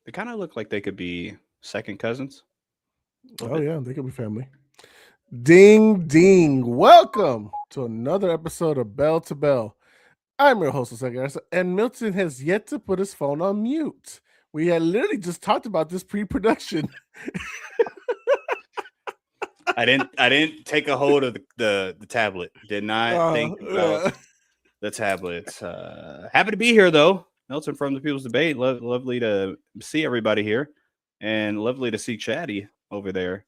They kind of look like they could be second cousins. Oh yeah, they could be family. Ding ding! Welcome to another episode of Bell to Bell. I'm your host, Jose, and Milton has yet to put his phone on mute. We had literally just talked about this pre-production. I didn't take a hold of the tablet. Did not think about Yeah. the tablets. Happy to be here though. Milton from the People's Debate. Lovely to see everybody here, and lovely to see Chatty over there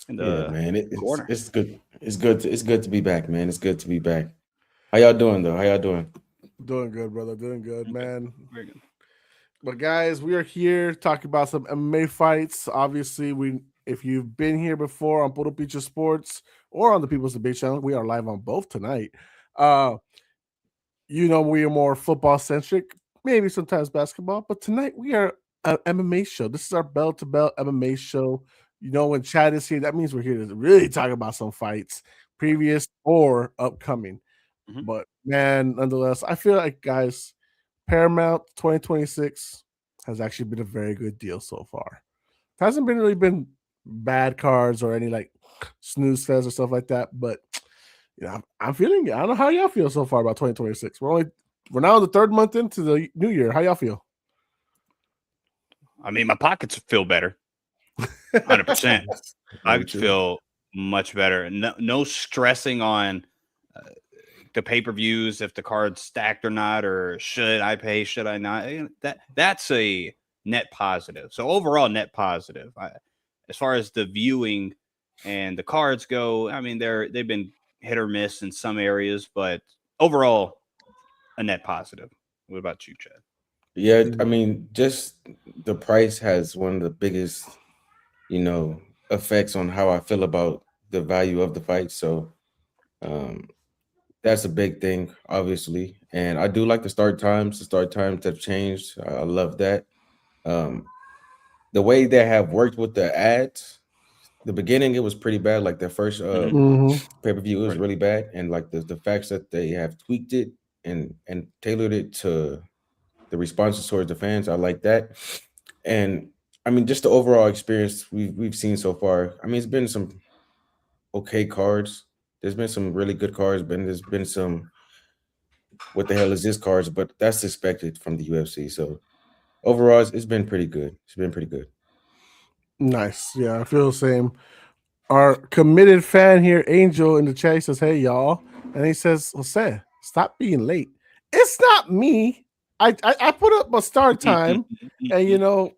in Yeah, the man. It's corner. it's good. It's good to be back, man. It's good to be back. How y'all doing though? How y'all doing? Doing good, brother. Doing good, Okay, man. very good. But guys, we are here talking about some MMA fights. Obviously, if you've been here before on Puro Pinche Sports or on the People's Debate channel, we are live on both tonight. Uh, we are more football centric, maybe sometimes basketball, but tonight we are an MMA show. This is our bell to bell MMA show. When Chad is here, that means we're here to really talk about some fights, previous or upcoming. Mhm. But man, nonetheless, I feel like guys, Paramount 2026 has actually been a very good deal so far. It hasn't been bad cards or any like snooze fest or stuff like that, but I'm feeling it. I don't know how y'all feel so far about 2026. We're now the third month into the new year. How y'all feel? I mean, my pockets feel better. 100%. Me Pockets too. feel much better. No stressing on the pay-per-views, if the card's stacked or not, or should I pay, should I not. That's a net positive. So overall, net positive. As far as the viewing and the cards go, I mean, they've been hit or miss in some areas, but overall, a net positive. What about you, Chad? Yeah, I mean, just the price has one of the biggest, effects on how I feel about the value of the fight. So, um, that's a big thing, obviously. And I do like the start times. The start times have changed. I love that. Um, the way they have worked with the ads, the beginning it was pretty bad. Like the first Mhm. Mm-hmm. pay-per-view, it was Right. really bad. And like the facts that they have tweaked it and tailored it to the responses towards the fans, I like that. And I mean, just the overall experience we've seen so far. I mean, it's been some okay cards. There's been some really good cards, but there's been some what the hell is this cards, but that's expected from the UFC. So overall, it's been pretty good. It's been pretty good. Nice. Yeah, I feel the same. Our committed fan here, Angel, in the chat says, "Hey y'all," and he says, "Jose, stop being late." It's not me. I put up a start time, and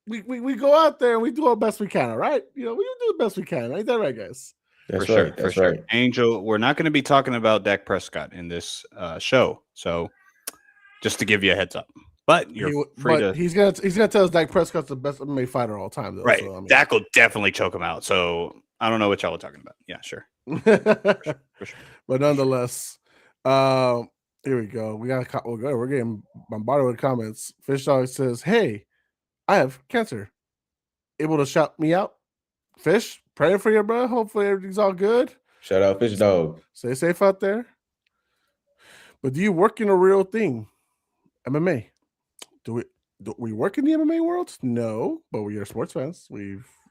we go out there and we do our best we can. All right, we do the best we can. Ain't that right, guys? For That's sure, right. for That's sure. right. Angel, we're not going to be talking about Dak Prescott in this show, so just to give you a heads up. But you're free But to. he's gonna tell us Dak Prescott's the best MMA fighter of all time, though. Right, So I mean, Dak will definitely choke him out. So I don't know what y'all are talking about. Yeah, sure, for sure, but for sure. nonetheless, um, here we go. We're getting bombarded with comments. Fish Dog says, "Hey, I have cancer. Able to shout me out? Fish, praying for you, bro. Hopefully everything's all good. Shout out Fish Dog. Stay safe out there. But do you work in a real thing? MMA? Do we work in the MMA world? No, but we are sports fans.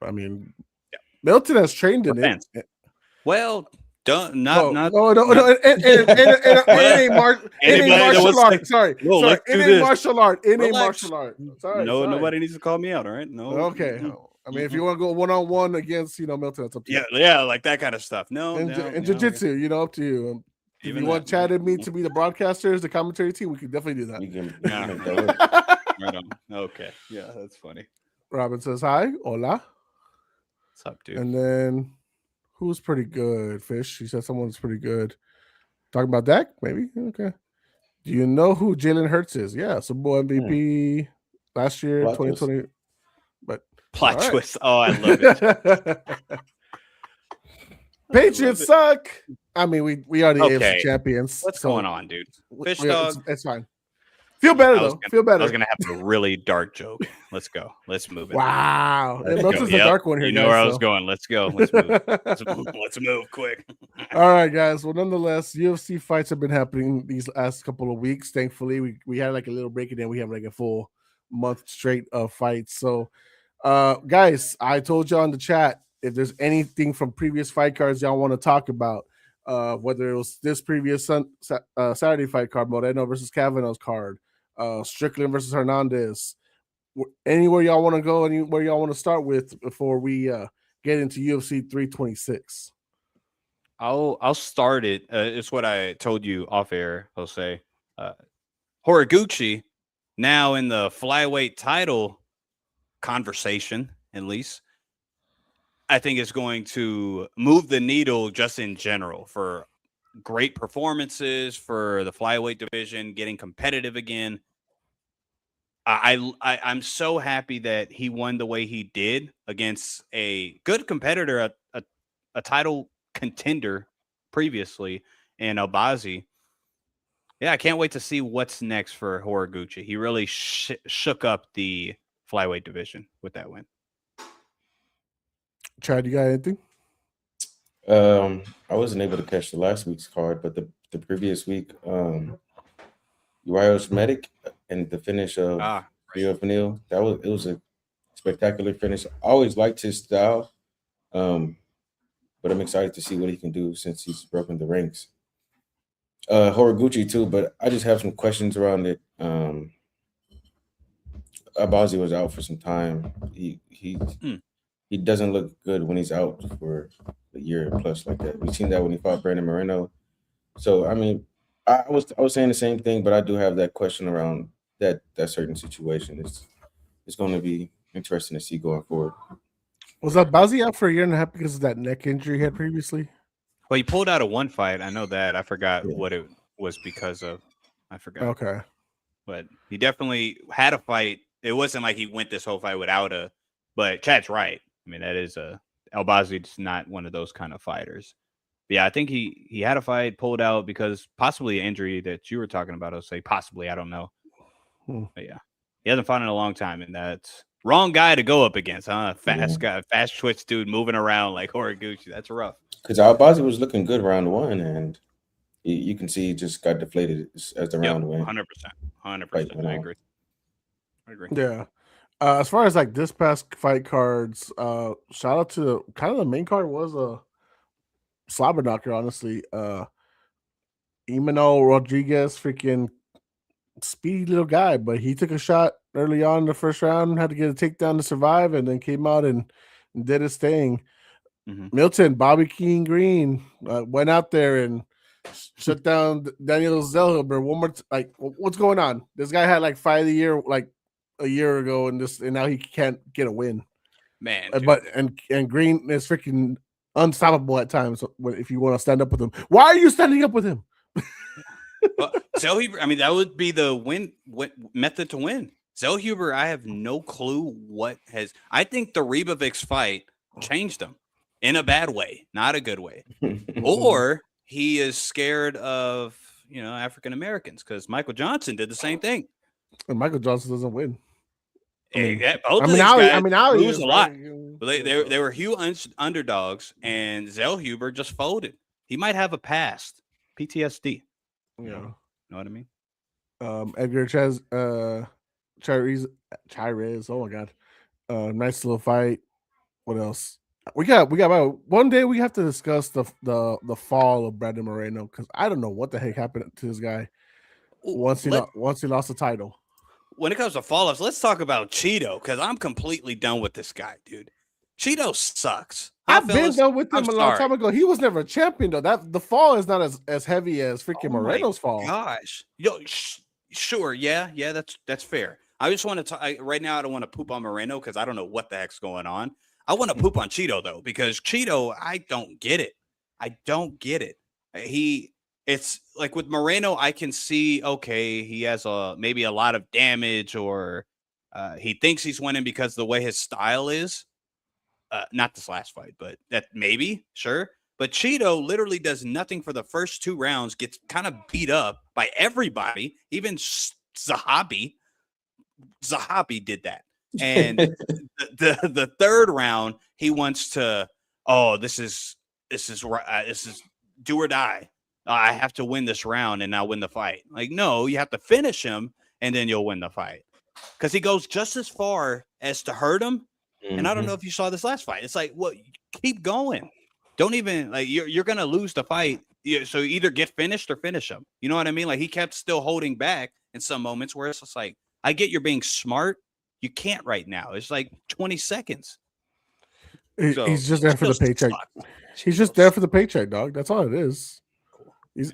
I mean, Yeah, Milton has trained we're in it. fans. Well, don't not No, not no, no, not. no. Well, In a anybody that martial wants to say, art. Sorry, no, sorry. let's In do a this. martial art. In a Relax. martial art. Sorry, No, sorry. nobody needs to call me out. All right, no. Okay. I mean, if Mm-mm. you want to go 1-on-1 against, Milton, that's up to you. Yeah, like that kind of stuff. No, And no, no. jiu-jitsu, up to you. If Even you that. want Chad and me to be the broadcasters, the commentary team, we can definitely do We can Yeah, make that right on. work. that. Right on. Okay. Yeah, that's funny. Robin says hi, hola. What's up, dude? And then who's pretty good? Fish. She said someone's pretty good. Talking about Dak, maybe? Okay. Do you know who Jalen Hurts is? Yeah, Super Bowl MVP last year, Plot twist. 2020. But all Plot right. twist. Oh, I love it. I love Patriots it. suck. I mean, we are the AFC Okay. champions. What's so going on, dude? Fish dog. it's fine. Feel better I was though. gonna, Feel I was better. gonna have a really dark joke. Let's go. Let's move it. Wow. Let's Milton's go. the Yep. dark one here, You know guys. where I was So. going. Let's go. Let's move. Let's move quick. All right, guys. Well, nonetheless, UFC fights have been happening these last couple of weeks. Thankfully, we had like a little break and then we have like a full month straight of fights. So, guys, I told you on the chat if there's anything from previous fight cards y'all want to talk about, whether it was this previous Saturday fight card, Moreno versus Kavanaugh's card, Strickland versus Hernandez, anywhere y'all want to go, anywhere y'all want to start with before we get into UFC 326. I'll start it. It's what I told you off air, Jose. Horiguchi now in the flyweight title conversation, at least, I think it's going to move the needle just in general for great performances for the flyweight division, getting competitive again. I'm so happy that he won the way he did against a good competitor, a title contender previously in Albazi. Yeah, I can't wait to see what's next for Horiguchi. He really shook up the flyweight division with that win. Chad, you got anything? I wasn't able to catch the last week's card, but the previous week, Uriah's Medic and the finish of Rio Vanille, it was a spectacular finish. I always liked his style, but I'm excited to see what he can do since he's broken the ranks. Horiguchi too, but I just have some questions around it. Abazi was out for some time. He doesn't look good when he's out for a year plus like that. We've seen that when he fought Brandon Moreno. So I mean, I was saying the same thing, but I do have that question around that certain situation. It's going to be interesting to see going forward. Was Abazi out for a year and a half because of that neck injury he had previously? Well, he pulled out of one fight. I know that. I forgot what it was because of. I forgot. Okay. But he definitely had a fight. It wasn't like he went this whole fight without a. But Chad's right. I mean, that is Albazi's not one of those kind of fighters. But yeah, I think he had a fight, pulled out because possibly an injury that you were talking about. I'll say possibly. I don't know. But yeah, he hasn't fought in a long time, and that's wrong guy to go up against, huh? Fast guy, fast twitch dude moving around like Horiguchi. That's rough. Because Albazi was looking good round one, and you can see he just got deflated as the round went. 100%. I agree. Yeah. As far as like this past fight cards, shout out to kind of the main card was a slobber knocker, honestly. Emmanuel Rodriguez, freaking speedy little guy, but he took a shot early on in the first round, had to get a takedown to survive, and then came out and did his thing. Milton, Bobby King Green went out there and shut down Daniel Zellhuber one more. What's going on? This guy had like fight of the year like a year ago, and now he can't get a win. Man, but Green is freaking unstoppable at times. If you want to stand up with him, why are you standing up with him? Zellhuber, I mean, that would be the win method to win. Zellhuber, I have no clue what has. I think the Rebovic's fight changed him in a bad way, not a good way, or he is scared of African Americans because Michael Johnson did the same thing. And Michael Johnson doesn't win. Now lose a lot. They were huge underdogs, and Zellhuber just folded. He might have a past PTSD. Yeah, know what I mean. Edgar Chairez. Oh my god, nice little fight. What else? We got about one day. We have to discuss the fall of Brandon Moreno because I don't know what the heck happened to this guy once he lost the title. When it comes to fall-offs, let's talk about Cheeto because I'm completely done with this guy, dude. Cheeto sucks. I've been done with him a long time ago. He was never a champion though. The fall is not as heavy as freaking Moreno's fall. Gosh, sure, yeah, that's fair. I just want to right now. I don't want to poop on Moreno because I don't know what the heck's going on. I want to poop on Cheeto though because Cheeto, I don't get it. It's like with Moreno, I can see, okay, he has maybe a lot of damage or he thinks he's winning because the way his style is. Not this last fight, but that maybe, sure. But Cheeto literally does nothing for the first 2 rounds, gets kind of beat up by everybody, even Zahabi. Zahabi did that. And the third round, he wants to, this is do or die. I have to win this round and now win the fight. Like, no, you have to finish him and then you'll win the fight. because he goes just as far as to hurt him. And I don't know Mhm. if you saw this last fight. It's like, well, keep going. Don't even like you're gonna lose the fight. So either get finished or finish him. You know what I mean? Like he kept still holding back in some moments where it's just like, I get you're being smart. You can't right now. It's like 20 seconds. So He's just there for the still paycheck. sucks. He's just there for the paycheck, dog. That's all it is. Cool. He's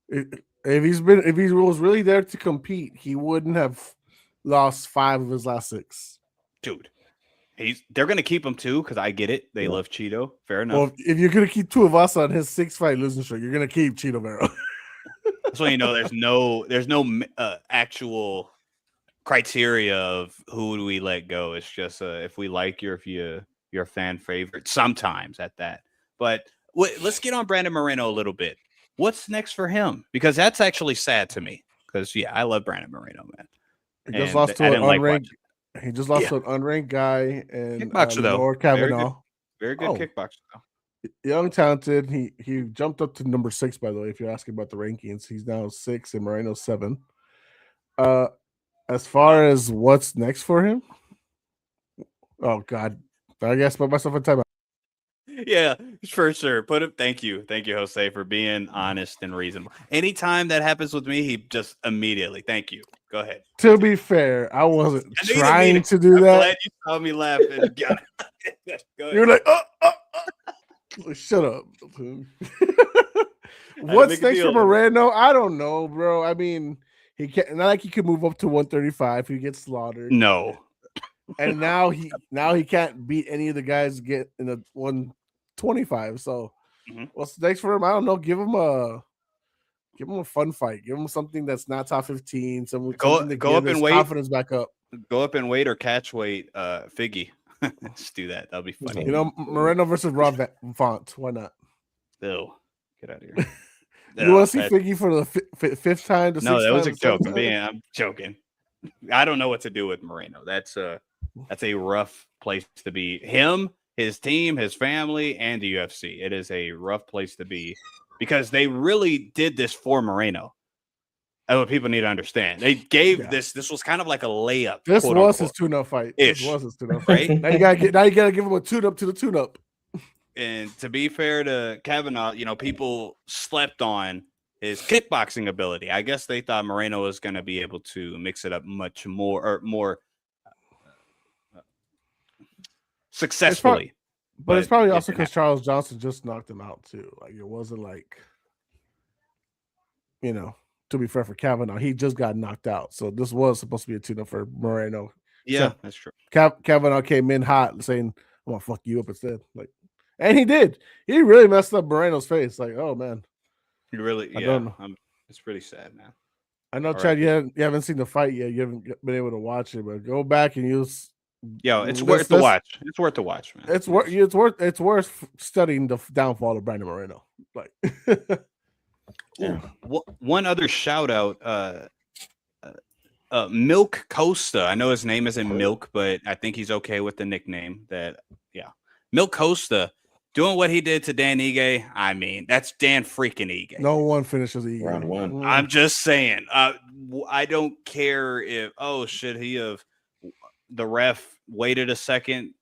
Yeah. if he was really there to compete, he wouldn't have lost 5 of his last 6. Dude. They're gonna keep him too, because I get it. They love Cheeto. Fair enough. Well, if you're gonna keep 2 of us on his 6-fight losing streak, you're gonna keep Cheeto Vera. So you know, there's no actual criteria of who do we let go. It's just if we like you, if you're a fan favorite, sometimes at that. But let's get on Brandon Moreno a little bit. What's next for him? Because that's actually sad to me. Because I love Brandon Moreno, man. He just lost to an unranked. He just lost to an unranked guy and kickboxer though. Kavanaugh. Very good kickboxer though. Young, talented. He jumped up to number 6, by the way. If you're asking about the rankings, he's now 6 and Moreno's 7. As far as what's next for him, oh God, I guess put myself in timeout. Yeah, for sure. Thank you, Jose, for being honest and reasonable. Anytime that happens with me, he just immediately. Thank you. Go ahead. To be fair, I wasn't trying to do that. I'm glad you saw me laughing. Go You're like, shut up. What's next for Moreno? I don't know, bro. I mean, he can't. Not like he could move up to 135 if he gets slaughtered. No. And now he can't beat any of the guys get in the 125. So what's next for him? I don't know. Give him a fun fight. Give him something that's not top 15. Something to go up and wait. Confidence back up. Go up and wait or catch weight. Figgy. Let's do that. That'll be funny. You know, Moreno versus Rob Font. Why not? Ew. Get out of here. You want to see Figgy for the 5th time? No, that was a joke. I'm joking. I don't know what to do with Moreno. That's a rough place to be. Him, his team, his family, and the UFC. It is a rough place to be because they really did this for Moreno. That's what people need to understand. They gave this was kind of like a layup. This was his tune-up fight. This was his tune-up fight. Now you gotta give him a tune-up to the tune-up. And to be fair to Kavanaugh, people slept on his kickboxing ability. I guess they thought Moreno was going to be able to mix it up much more successfully. But it's probably also because Charles Johnson just knocked him out too. Like it wasn't like, to be fair for Kavanaugh, he just got knocked out. So this was supposed to be a tune-up for Moreno. Yeah, that's true. Kavanaugh came in hot saying, "I'm gonna fuck you up instead." And he did. He really messed up Moreno's face. Like, oh man. He really, I don't know. It's pretty sad, man. I know, Chad, you haven't seen the fight yet. You haven't been able to watch it, but go back and use. Yo, it's worth to watch. It's worth to watch, man. It's worth studying the downfall of Brandon Moreno. One other shout out. Milk Costa. I know his name isn't Milk, but I think he's okay with the nickname. Milk Costa doing what he did to Dan Ige. I mean, that's Dan freaking Ige. No one finishes Ige. Round 1. I'm just saying. I don't care if should he have the ref waited a second.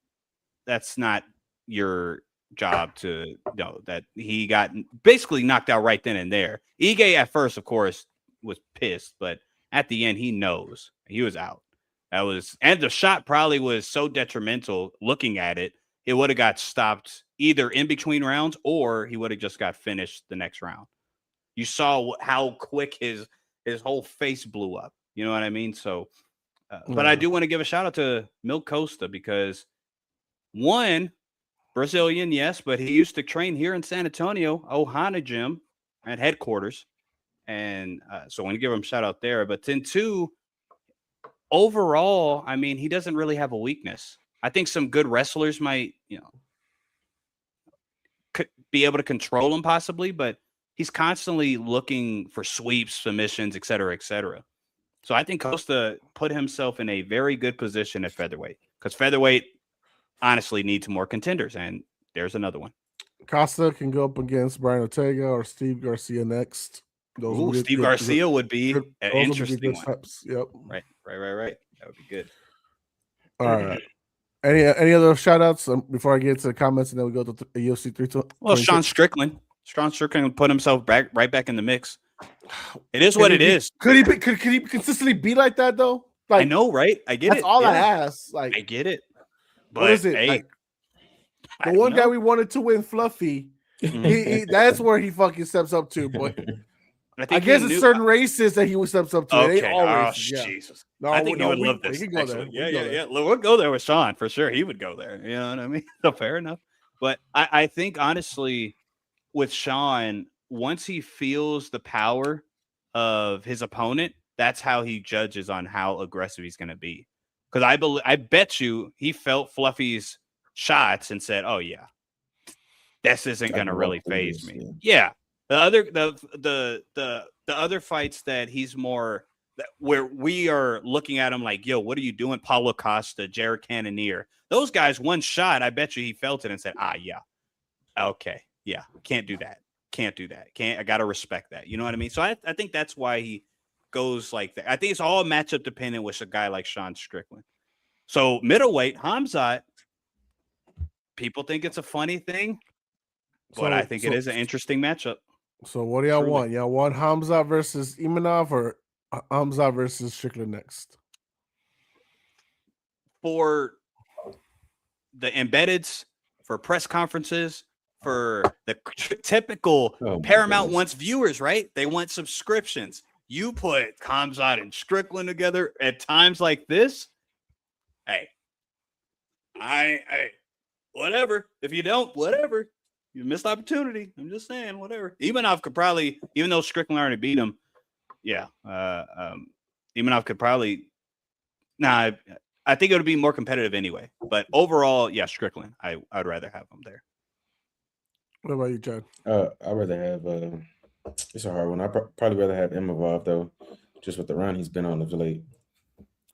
That's not your job to know that he got basically knocked out right then and there. Ige at first, of course, was pissed, but at the end, he knows he was out. And the shot probably was so detrimental looking at it. It would have got stopped either in between rounds or he would have just got finished the next round. You saw how quick his whole face blew up. You know what I mean? So, but I do want to give a shout out to Milk Costa because one, Brazilian, yes, but he used to train here in San Antonio, Ohana Gym at headquarters. And so I want to give him a shout out there. But then two, overall, I mean, he doesn't really have a weakness. I think some good wrestlers might, could be able to control him possibly, but he's constantly looking for sweeps, submissions, et cetera, et cetera. So I think Costa put himself in a very good position at featherweight because featherweight honestly needs more contenders, and there's another one. Costa can go up against Brian Ortega or Steve Garcia next. Steve Garcia would be an interesting one. Yep. Right. That would be good. All right. Any other shout outs before I get to the comments and then we go to UFC 3? Well, Sean Strickland put himself right back in the mix. It is what it is. Could he consistently be like that though? Like, I know, right? I get that's it. all I ask. Like, I get it. But what is it? hey, like, the one guy we wanted to win, Fluffy, that's where he fucking steps up to. But I guess it's certain races that he steps up to. Okay. It ain't all races, Jesus. No, I think he would love this. We can go there. Yeah. We'll go there with Sean for sure. He would go there. You know what I mean? So fair enough. But I think honestly, with Sean, once he feels the power of his opponent, that's how he judges on how aggressive he's going to be. Because I bet you he felt Fluffy's shots and said, "Oh yeah, this isn't going to really phase me." Yeah. The other fights that he's more where we are looking at him like, yo, what are you doing? Paulo Costa, Jared Cannonier, those guys, one shot, I bet you he felt it and said, yeah, okay, yeah, can't do that. I gotta respect that. You know what I mean? So I think that's why he goes like that. I think it's all matchup dependent with a guy like Sean Strickland. So middleweight, Hamzat, people think it's a funny thing, but I think it is an interesting matchup. So what do y'all want? Y'all want Hamzat versus Imanov or Hamzat versus Strickland next? For the embeddeds, for press conferences, for the typical Paramount wants viewers, right? They want subscriptions. You put Hamzat and Strickland together at times like this. Hey, I whatever. If you don't, whatever. You missed opportunity. I'm just saying, whatever. Imanov could probably, even though Strickland already beat him, Imanov could probably. I think it would be more competitive anyway. But overall, yeah, Strickland. I'd rather have him there. What about you, Chad? I'd rather have. It's a hard one. I'd probably rather have Imavov though, just with the run he's been on of late.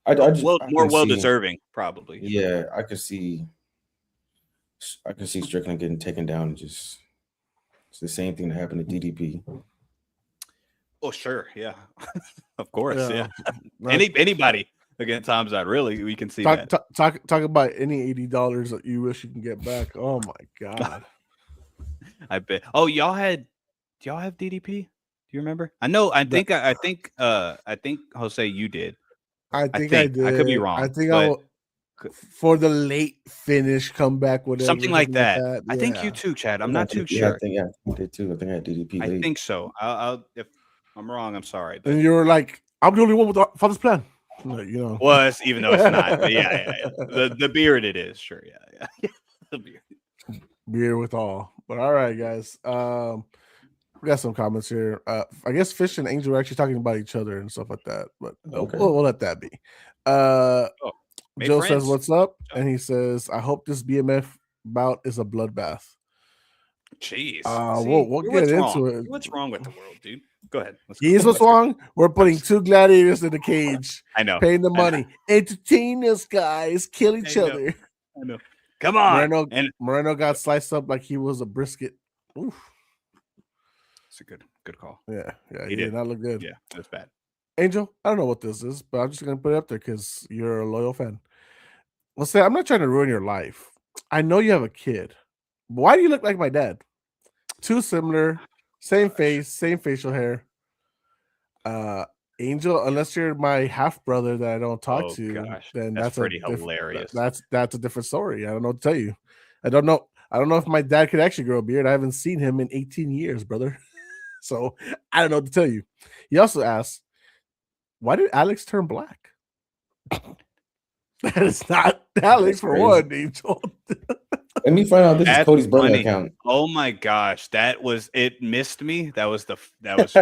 Well deserving, probably. Yeah, I could see Strickland getting taken down. It's the same thing that happened to DDP. Oh, sure, yeah, of course, yeah. Anybody against Hamzat, really, we can see that. Talk about any $80 that you wish you can get back. Oh my god, I bet. Oh, do y'all have DDP? Do you remember? I think Jose, you did. I think I did. I could be wrong. I think I will. For the late finish comeback, whatever, something like that. Yeah. I think you too, Chad. I'm not too sure. I think I did too. I think I had DDP. I think so. I'll if I'm wrong, I'm sorry. But... And you were like, I'm the only one with the father's plan. Like, you know. Well, even though it's not. But yeah. The beard it is, sure. Yeah. The beard. Beer with all. But all right, guys. We got some comments here. I guess Fish and Angel are actually talking about each other and stuff like that. But okay. we'll let that be. Joe says, "What's up?" And he says, "I hope this BMF bout is a bloodbath." Jeez. We'll get into it. What's wrong with the world, dude? Go ahead. Here's what's wrong. We're putting two gladiators in the cage. I know. Paying the money. Entertain us, guys. Kill each other. I know. Come on. Moreno got sliced up like he was a brisket. Oof. It's a good call. Yeah. He did not look good. Yeah, that's bad. Angel, I don't know what this is, but I'm just gonna put it up there because you're a loyal fan. Let's say I'm not trying to ruin your life. I know you have a kid. Why do you look like my dad? Too similar, same face, same facial hair. Angel, unless you're my half brother that I don't talk to, then that's pretty hilarious. That's a different story. I don't know what to tell you. I don't know if my dad could actually grow a beard. I haven't seen him in 18 years, brother. So I don't know what to tell you. He also asked, why did Alex turn black? That is not Alex for one, Angel. Let me find out this is Cody's burner account. Oh my gosh, it missed me. That was hilarious.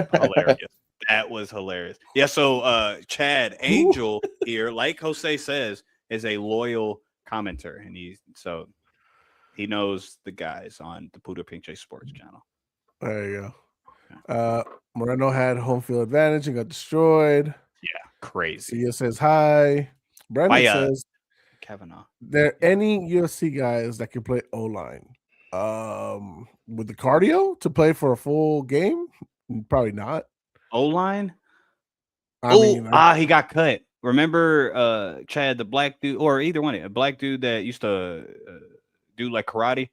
That was hilarious. Yeah, so Chad Angel here, like Jose says, is a loyal commenter, and he knows the guys on the Puro Pinche Sports channel. There you go. Moreno had home field advantage and got destroyed. Yeah, crazy. Sia says hi. Brandon says, Kavanaugh. There any UFC guys that can play O-line? With the cardio to play for a full game? Probably not. O-line? He got cut. remember Chad, the black dude, or either one, a black dude that used to do like karate,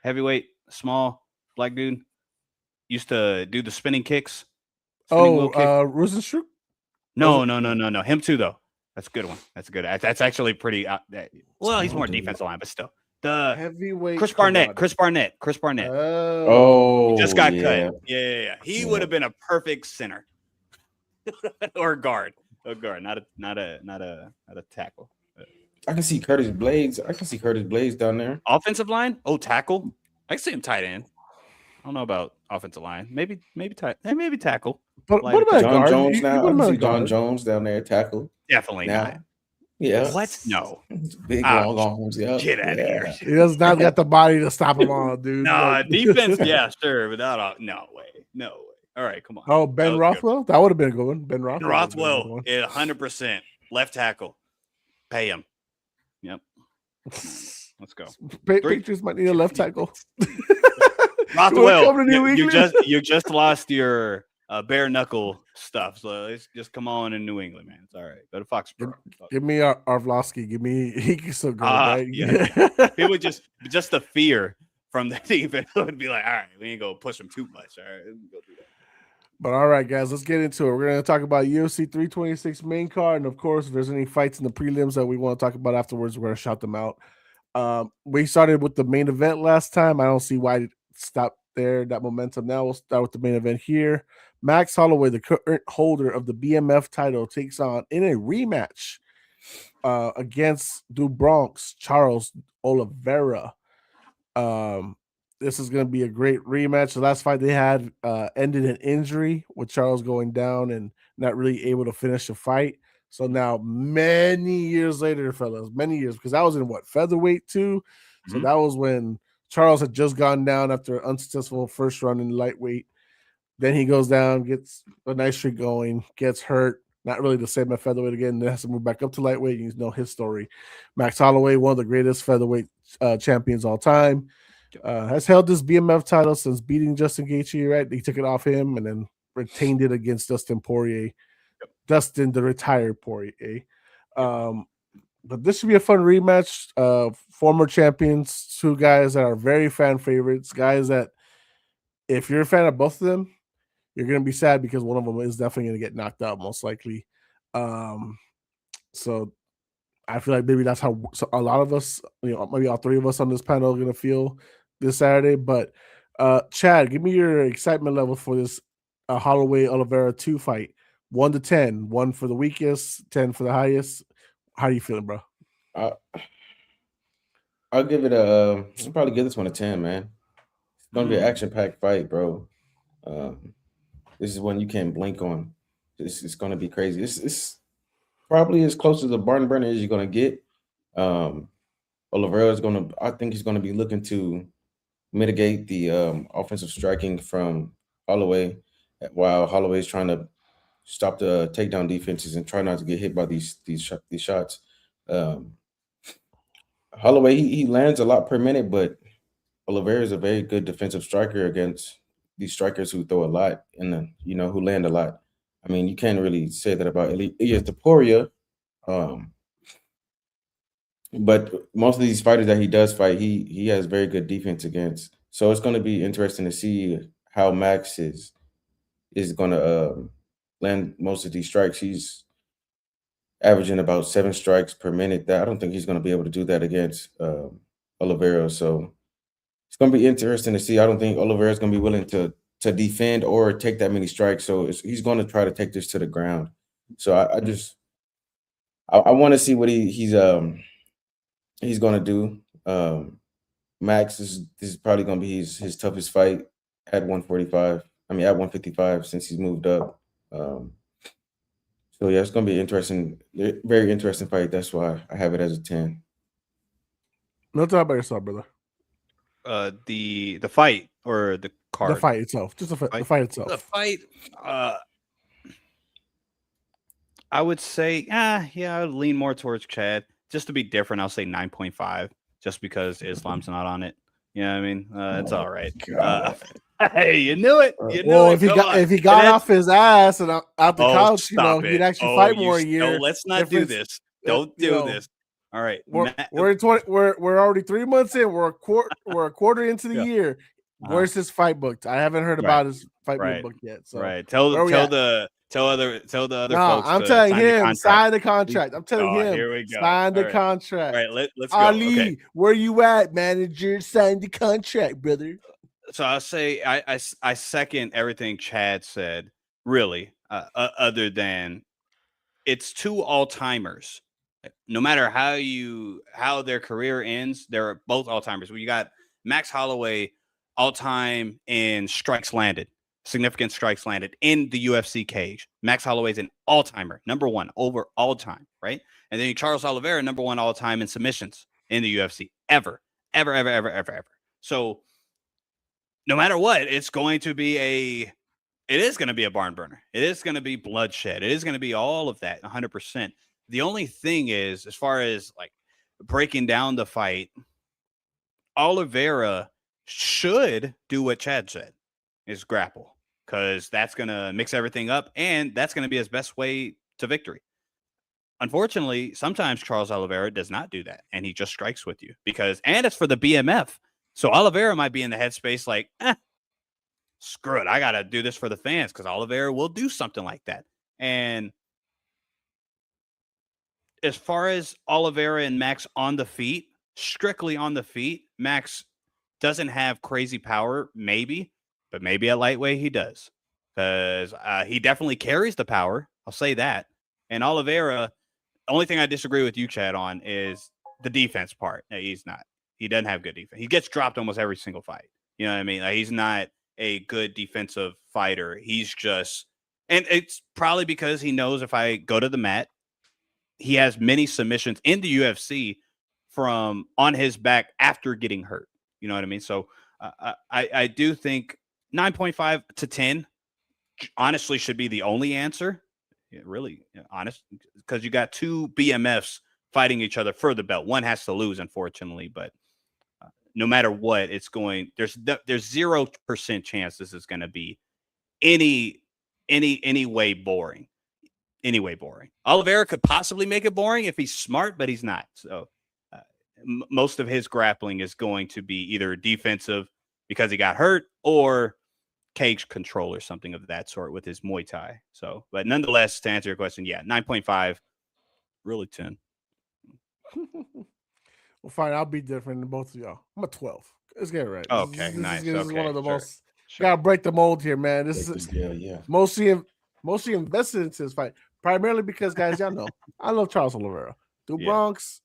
heavyweight, small black dude, used to do the spinning kicks, spinning wheel kick. Rosenstruck? No. Him too, though. That's a good one. That's actually pretty. Well, he's more defensive line, but still. The Heavyweight Chris Barnett. Oh, He just got yeah. cut. Yeah. He would have been a perfect center or guard. A guard, not a tackle. I can see Curtis Blades. Down there. Offensive line? Oh, tackle. I can see him tight end. I don't know about offensive line. Maybe tackle. But what about John guard? Jones You now? put him I at can see John guard. Jones down there tackle. Definitely Now. not. Yeah. What? No. Big long arms. Yeah. Get out of here. He does not got the body to stop him all, dude. No, defense, yeah, sure, but no way. All right, come on. Oh, Ben Rothwell? That would have been a good one. Ben Rothwell, 100%. Left tackle. Pay him. Yep. Let's go. Patriots might need a left tackle. Rothwell, you just lost your bare knuckle stuff, so let's just come on in New England, man. It's all right. Go to Foxborough. Give me Arvlovsky. He can still go. Right? Yeah. It would just the fear from the defense would be like, all right, we ain't gonna push him too much. All right, let's go do that. But all right, guys, let's get into it. We're going to talk about UFC 326 main card. And of course, if there's any fights in the prelims that we want to talk about afterwards, we're going to shout them out. We started with the main event last time. I don't see why it stopped there, that momentum. Now we'll start with the main event here. Max Holloway, the current holder of the BMF title, takes on in a rematch against Du Bronx, Charles Oliveira. This is going to be a great rematch. The last fight they had ended in injury with Charles going down and not really able to finish the fight. So now, many years later, fellas, because I was in featherweight too. So that was when Charles had just gone down after an unsuccessful first run in lightweight. Then he goes down, gets a nice streak going, gets hurt. Not really the same at featherweight again. Then has to move back up to lightweight. You know his story. Max Holloway, one of the greatest featherweight champions all time. Has held this BMF title since beating Justin Gaethje, right? He took it off him and then retained it against Dustin Poirier. Dustin, the retired Poirier. But this should be a fun rematch. Former champions, two guys that are very fan favorites, guys that if you're a fan of both of them, you're going to be sad because one of them is definitely going to get knocked out, most likely. So I feel like maybe that's how a lot of us, maybe all three of us on this panel are going to feel this Saturday. But Chad, give me your excitement level for this Holloway Oliveira 2 fight. 1 to 10, 1 for the weakest, 10 for the highest. How are you feeling, bro? I'll give it I'll probably give this one a 10, man. It's gonna be an action-packed fight, bro. This is one you can't blink on. It's gonna be crazy. It's probably as close to the barn burner as you're gonna get. Oliveira is I think he's gonna be looking to mitigate the offensive striking from Holloway, while Holloway is trying to stop the takedown defenses and try not to get hit by these shots. Holloway he lands a lot per minute, but Oliveira is a very good defensive striker against these strikers who throw a lot and who land a lot. I mean, you can't really say that about Elias Topuria. But most of these fighters that he does fight, he has very good defense against. So it's going to be interesting to see how Max is going to land most of these strikes. He's averaging about 7 strikes per minute. I don't think he's going to be able to do that against Oliveira. So it's going to be interesting to see. I don't think Oliveira is going to be willing to defend or take that many strikes. So he's going to try to take this to the ground. So I want to see what he's going to do. Max this is probably going to be his toughest fight at 145. I mean, at 155 since he's moved up. So yeah, it's going to be interesting, very interesting fight. That's why I have it as a 10. No, talk about yourself, brother. The fight or the card? The fight itself, just the fight itself. The fight. I would say, I would lean more towards Chad. Just to be different, I'll say 9.5, just because Islam's not on it. You know what I mean? It's all right. Hey, you knew it. You knew Well, it. Come on. if he got off his ass and out the couch, stop he'd it. actually fight You more a year. let's not do this. Don't do this. All right. We're in 20, we're already 3 months in. We're a quarter into the year. Where's his fight booked? I haven't heard about his fight being booked yet. So tell the other folks. I'm telling him sign the contract. I'm telling him here we go. Sign the contract. All right, let's go. Ali, okay. Where you at, manager? Sign the contract, brother. So I'll say I second everything Chad said. Really, other than it's two all-timers. No matter how their career ends, they're both all-timers. You got Max Holloway, all-time in strikes landed, significant strikes landed in the UFC cage. Max Holloway's an all-timer, number one over all time, right? And then Charles Oliveira, number one all-time in submissions in the UFC ever. So no matter what, it's going to be it is going to be a barn burner. It is going to be bloodshed. It is going to be all of that, 100%. The only thing is, as far as like breaking down the fight, Oliveira should do what Chad said, is grapple, because that's going to mix everything up, and that's going to be his best way to victory. Unfortunately, sometimes Charles Oliveira does not do that, and he just strikes with you and it's for the BMF. So Oliveira might be in the headspace like, screw it, I got to do this for the fans, because Oliveira will do something like that. And as far as Oliveira and Max on the feet, strictly on the feet, Max doesn't have crazy power, maybe, but maybe at lightweight he does, because he definitely carries the power. I'll say that. And Oliveira, the only thing I disagree with you, Chad, on is the defense part. He doesn't have good defense. He gets dropped almost every single fight. You know what I mean? Like, he's not a good defensive fighter. He's just, and it's probably because he knows if I go to the mat, he has many submissions in the UFC from on his back after getting hurt. You know what I mean? So I do think 9.5 to 10 honestly should be the only answer. Really honest, because you got two BMFs fighting each other for the belt. One has to lose, unfortunately, but no matter what, it's going. There's 0% chance this is going to be any way boring. Anyway, boring. Oliveira could possibly make it boring if he's smart, but he's not. So most of his grappling is going to be either defensive because he got hurt, or cage control or something of that sort with his Muay Thai. So, but nonetheless, to answer your question, 9.5, really 10. Well, fine. I'll be different than both of y'all. I'm a 12. Let's get it right. Okay, nice. This is one of the most. Sure. Gotta break the mold here, man. This is mostly invested into this fight, primarily because, guys, y'all know I love Charles Oliveira. The Bronx,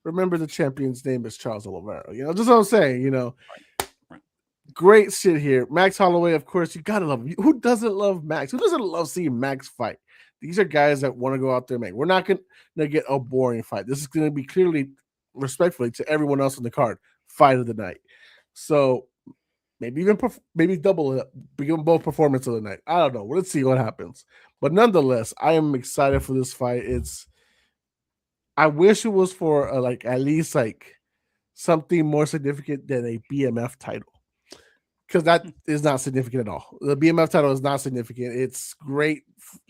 remember the champion's name is Charles Oliveira. Just what I'm saying. Right. Great shit here. Max Holloway, of course, you gotta love him. Who doesn't love Max? Who doesn't love seeing Max fight? These are guys that want to go out there and make. We're not gonna get a boring fight. This is gonna be clearly, respectfully to everyone else on the card, fight of the night. So maybe double it up, begin both performance of the night. I don't know. Let's see what happens. But nonetheless, I am excited for this fight. I wish it was for at least something more significant than a BMF title, because that is not significant at all. The BMF title is not significant. It's great.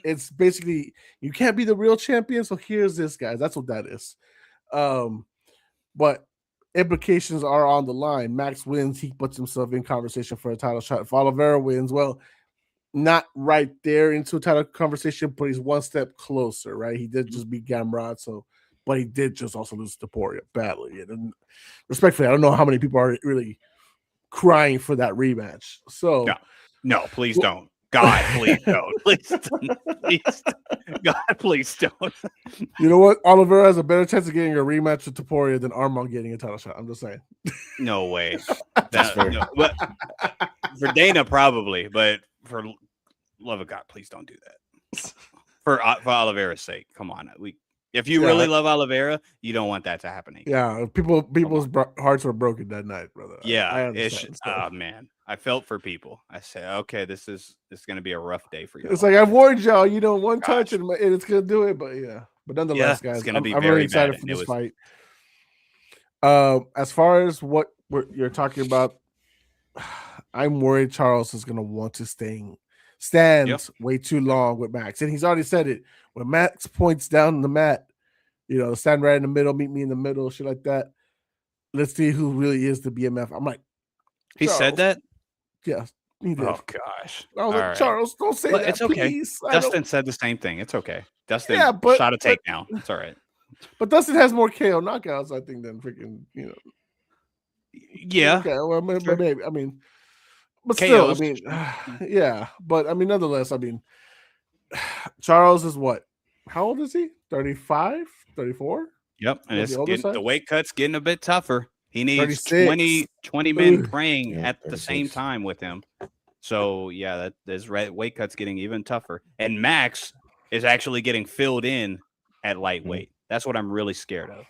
It's basically, you can't be the real champion, so here's this, guys. That's what that is. But implications are on the line. Max wins, he puts himself in conversation for a title shot. If Oliveira wins, well, not right there into a title conversation, but he's one step closer, right? He did just beat Gamrot, but he did just also lose to Poirier badly. And respectfully, I don't know how many people are really crying for that rematch. So no, please don't. God, please don't. Please, God, please don't. You know what? Oliveira has a better chance of getting a rematch with Topuria than Armand getting a title shot. I'm just saying. No way. But for Dana, probably. But for love of God, please don't do that. For Oliveira's sake, come on. If you really love Oliveira, you don't want that to happen again. Yeah, people's hearts were broken that night, brother. Yeah, I understand. Oh man, I felt for people. I said, okay, this is going to be a rough day for you. It's like I've warned y'all. One touch and it's going to do it. But nonetheless, guys, I'm really excited for this fight. As far as what you're talking about, I'm worried Charles is gonna want to stand way too long with Max, and he's already said it. When Max points down the mat, stand right in the middle, meet me in the middle, shit like that. Let's see who really is the BMF. I'm like, He said that. Yeah, he did. Oh gosh! I was like, Charles, don't say that. It's okay. Please. Dustin said the same thing. It's okay. Dustin shot a takedown. It's all right. But Dustin has more KO knockouts, I think, than freaking, Yeah. Okay, well, Sure. maybe. I mean, but KOs. still, I mean, yeah. But I mean, nonetheless, I mean, Charles is what? How old is he? 35, 34? Yep. And the weight cut's getting a bit tougher. He needs 20 men praying at the same time with him. So yeah, his weight cut's getting even tougher. And Max is actually getting filled in at lightweight. That's what I'm really scared of.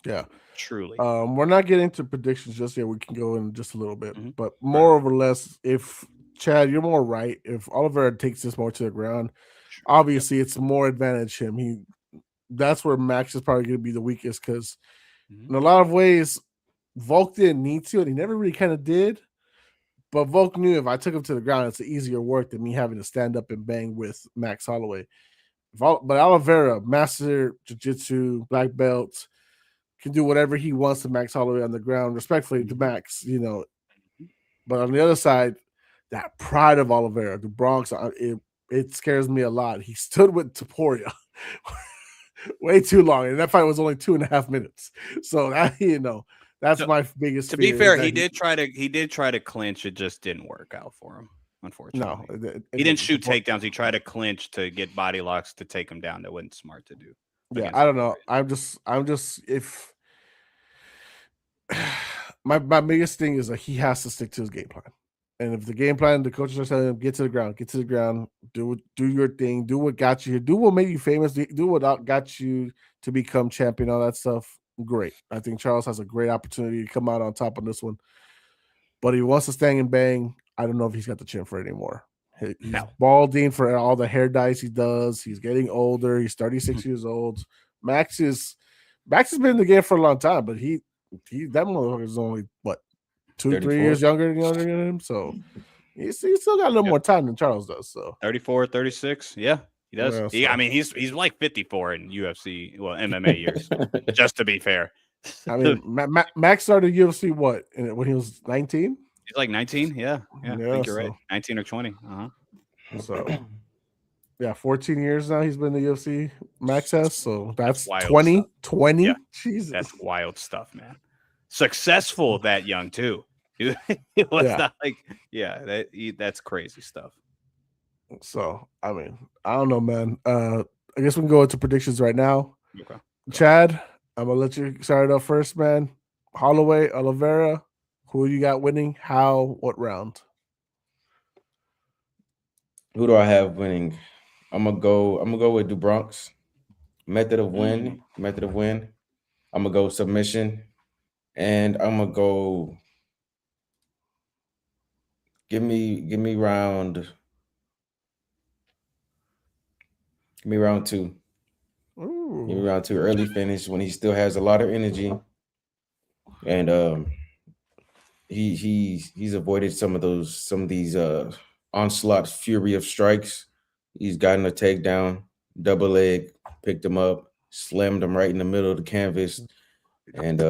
Yeah. Truly. We're not getting to predictions just yet. We can go in just a little bit. But more or less, if Chad, you're more right. If Oliveira takes this more to the ground, obviously it's more advantage him. That's where Max is probably going to be the weakest because in a lot of ways, Volk didn't need to, and he never really kind of did. But Volk knew if I took him to the ground, it's easier work than me having to stand up and bang with Max Holloway. But Oliveira, master jiu-jitsu, black belt, can do whatever he wants to Max Holloway on the ground, respectfully to Max, But on the other side, that pride of Oliveira, the Bronx, it scares me a lot. He stood with Topuria way too long, and that fight was only 2.5 minutes. So that that's my biggest. To be fair, he did try to clinch. It just didn't work out for him, unfortunately. No, he didn't shoot takedowns. He tried to clinch to get body locks to take him down. That wasn't smart to do. Yeah, I don't know. I'm just if my biggest thing is that he has to stick to his game plan. And if the game plan, the coaches are telling him, get to the ground, do your thing, do what got you here, do what made you famous, do what got you to become champion, all that stuff. Great. I think Charles has a great opportunity to come out on top on this one. But he wants to stand and bang. I don't know if he's got the chin for it anymore. He's balding for all the hair dyes he does. He's getting older. He's 36 years old. Max has been in the game for a long time, but that motherfucker is only what 2-3 years younger than him. So he's still got a little more time than Charles does. So 34, 36. Yeah, he does. I mean, he's like 54 in UFC, MMA years. Just to be fair. I mean, Max started UFC when he was 19. He's like 19. Yeah, I think you're right. 19 or 20. So. Yeah, 14 years now he's been in the UFC. Max has, so that's wild 20. Stuff. 20? Yeah. Jesus. That's wild stuff, man. Successful that young, too. It was not like, that's crazy stuff. So, I mean, I don't know, man. I guess we can go into predictions right now. Okay. Chad, I'm going to let you start it off first, man. Holloway, Oliveira, who you got winning? How? What round? Who do I have winning? I'm gonna go with DuBronx. Method of win. I'm gonna go submission, and I'm gonna go. Give me round 2. Ooh. Give me round 2, early finish when he still has a lot of energy, and he's avoided some of these onslaught fury of strikes. He's gotten a takedown, double leg, picked him up, slammed him right in the middle of the canvas, and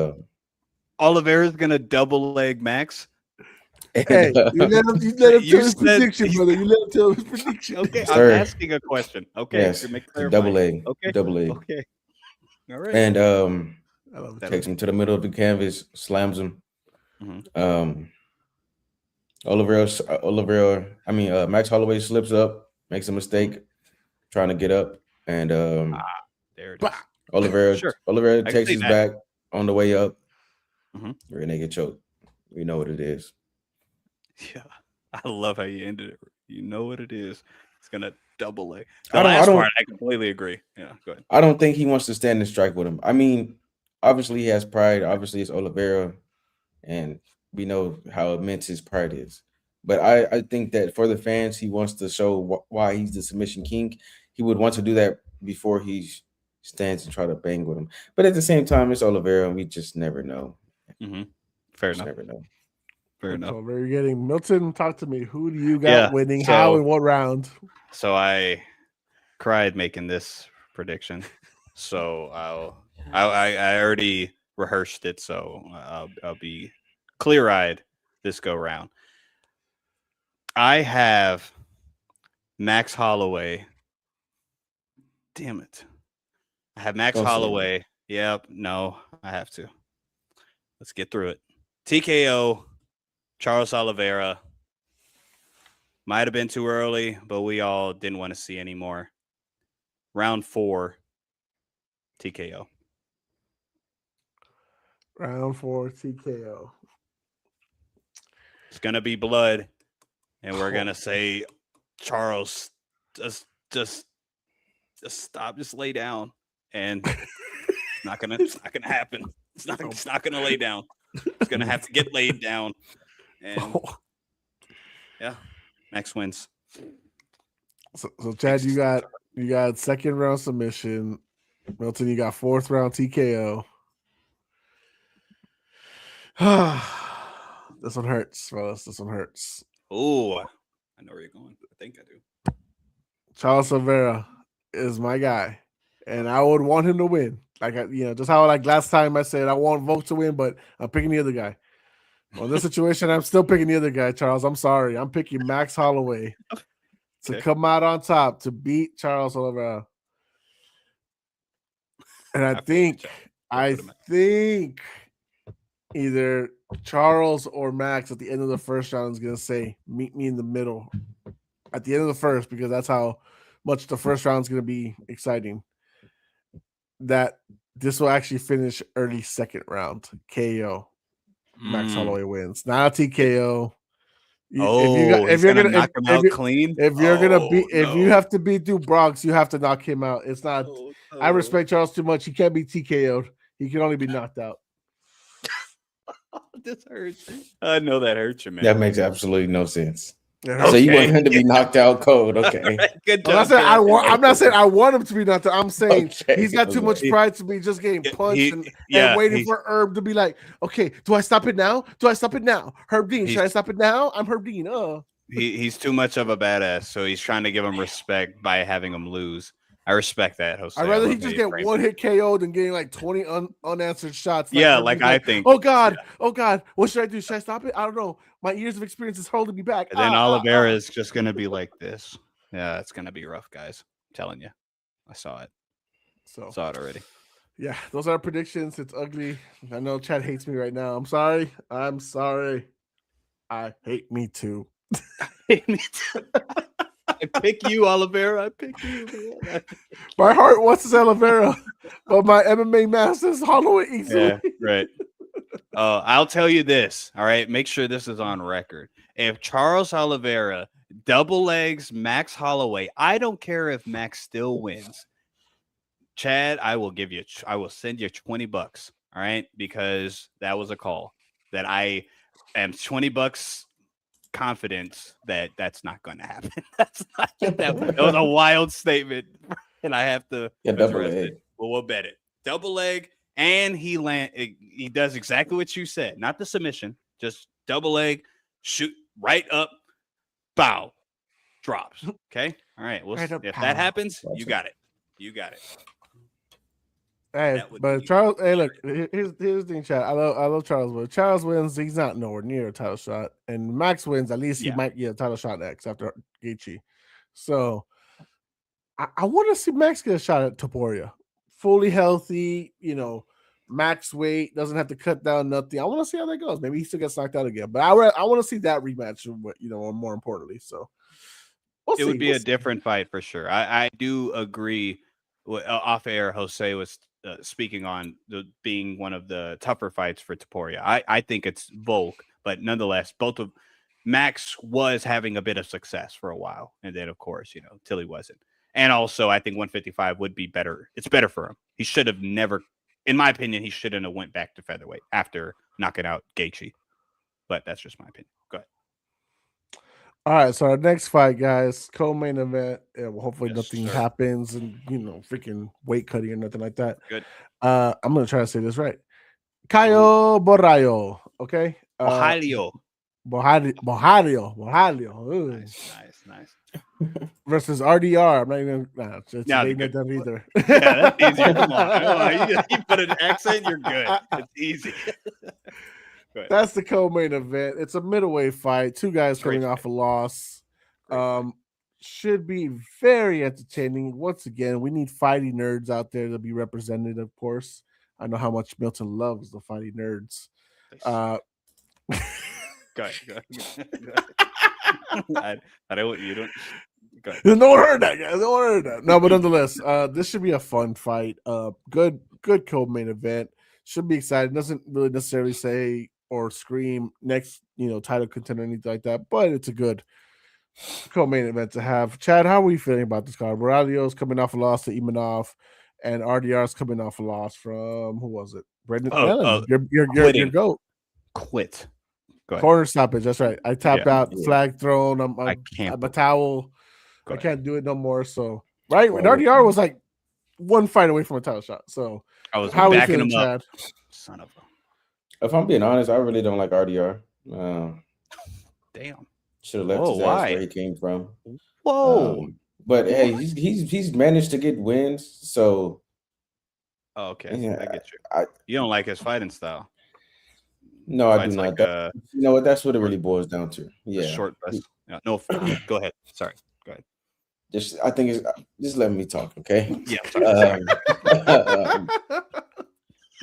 Oliveira's gonna double leg Max. Hey, you let him tell his prediction, brother. You let him tell his prediction. Okay, I'm asking a question. Okay, yes, double leg. Okay, double leg. Okay, all right. And takes him to the middle of the canvas, slams him. Max Holloway slips up, makes a mistake, trying to get up, and there it is. Oliveira takes his back on the way up. Rear naked choke. We know what it is. Yeah, I love how you ended it. You know what it is. It's gonna double leg. I completely agree. Yeah, go ahead. I don't think he wants to stand and strike with him. I mean, obviously he has pride. Obviously it's Oliveira, and we know how immense his pride is. But I think that for the fans, he wants to show why he's the submission king. He would want to do that before he stands and try to bang with him. But at the same time, it's Oliveira, and we just never know. Fair enough. Never know. Fair enough. Where you're getting Milton, talk to me. Who do you got Yeah, winning? so- How and what round? So I cried making this prediction. So I already rehearsed it. So I'll be clear-eyed this go round. I have Max Holloway. Damn it. I have Max Don't say Holloway. Yep. No, I have to. Let's get through it. TKO, Charles Oliveira. Might have been too early, but we all didn't want to see anymore. Round 4, TKO. Round 4, TKO. It's gonna be blood, and we're gonna say, Charles, just stop, just lay down, and it's not gonna happen. It's not gonna lay down. It's gonna have to get laid down, and yeah, Max wins. So Chad, you got second round submission. Milton, you got fourth round TKO. This one hurts, fellas. This one hurts. Oh, I know where you're going. I think I do. Charles Oliveira is my guy, and I would want him to win. Like just how last time I said I want Volk to win, but I'm picking the other guy. Well, in this situation, I'm still picking the other guy, Charles. I'm sorry. I'm picking Max Holloway to come out on top to beat Charles Oliveira. And I think either Charles or Max at the end of the first round is going to say, meet me in the middle at the end of the first, because that's how much the first round is going to be exciting. That this will actually finish early second round. KO. Max Holloway wins. Not a TKO. If you're gonna knock him out clean, if you have to beat Duke Bronx, you have to knock him out. It's not. I respect Charles too much. He can't be TKO'd. He can only be knocked out. This hurts. I know that hurts you, man. That makes absolutely no sense. Okay. So you want him to be knocked out cold? Okay. Good job. I'm not saying I want him to be knocked out. I'm saying he's got too much pride to be just getting punched and waiting for Herb to be like, okay, do I stop it now? Herb Dean, should I stop it now? I'm Herb Dean. He's too much of a badass, so he's trying to give him respect by having him lose. I respect that, Jose. I'd rather he just get one hit KO than getting like 20 unanswered shots. I think. Oh God, what should I do? Should I stop it? I don't know. My years of experience is holding me back. And then Oliveira is just going to be like this. Yeah, it's going to be rough, guys. I'm telling you. I saw it. Saw it already. Yeah, those are our predictions. It's ugly. I know Chad hates me right now. I'm sorry. I hate me too. I pick you, Oliveira. I pick you. My heart wants to say Oliveira, but my MMA masters Holloway easily. Yeah, right. I'll tell you this. All right, make sure this is on record. If Charles Oliveira double legs Max Holloway, I don't care if Max still wins. Chad, I will send you $20. All right, because that was a call that I am $20 confident that that's not going to happen. That was a wild statement, and I have to address it. Well, we'll bet it. Double leg, and he does exactly what you said. Not the submission, just double leg, shoot right up, bow, drops. Okay, all right. Well, if that happens, you got it. Hey, but Charles, hey, look, here's the thing, Chad. I love Charles, but Charles wins, he's not nowhere near a title shot. And Max wins, at least he might get a title shot next after Gaethje. So I want to see Max get a shot at Topuria. Fully healthy, max weight, doesn't have to cut down nothing. I want to see how that goes. Maybe he still gets knocked out again. But I want to see that rematch, more importantly. So it would be a different fight for sure. I do agree. Off air, Jose was speaking on being one of the tougher fights for Topuria. I think it's Volk, but nonetheless, Max was having a bit of success for a while, and then of course, till he wasn't. And also, I think 155 would be better. It's better for him. He should have never, in my opinion, he shouldn't have went back to featherweight after knocking out Gaethje. But that's just my opinion. Go ahead. All right, so our next fight, guys, co-main event. Hopefully nothing happens and freaking weight cutting or nothing like that. Good. I'm gonna try to say this right. Caio Borralho. Okay. Borralho. Bohario. Nice. Versus RDR. I'm not even. It's Yeah, ain't done either. Yeah, that's easier. Come on. You put an accent, you're good. It's easy. Go ahead. That's the co-main event. It's a middleweight fight. Two guys Great coming off a loss. Great fight. Should be very entertaining. Once again, we need fighting nerds out there to be represented, of course. I know how much Milton loves the fighting nerds. Go ahead. I don't. You don't. Go ahead. No one heard that, guys. No one heard that. No, but nonetheless, this should be a fun fight. Good co-main event. Should be exciting. Doesn't really necessarily say or scream next, title contender or anything like that, but it's a good co-main event to have. Chad, how are we feeling about this card? Moralio's coming off a loss to Imanov, and RDR's coming off a loss from who was it? Brendan Allen. Your goat. Quit. Go ahead. Corner stoppage. That's right. I tapped out. Flag thrown. I'm a towel. I can't do it no more. So right, RDR was like one fight away from a title shot. So I was how backing him Chad? up. Son of a. If I'm being honest, I really don't like RDR. Damn. Should have left his ass where he came from. Whoa. But hey, he's managed to get wins. So. Oh, okay. Yeah, I get you. You don't like his fighting style. No, I do not. You know what? That's what it really boils down to. Yeah. Short best. Yeah, no, go ahead. Sorry. Go ahead. Just let me talk, okay? Yeah.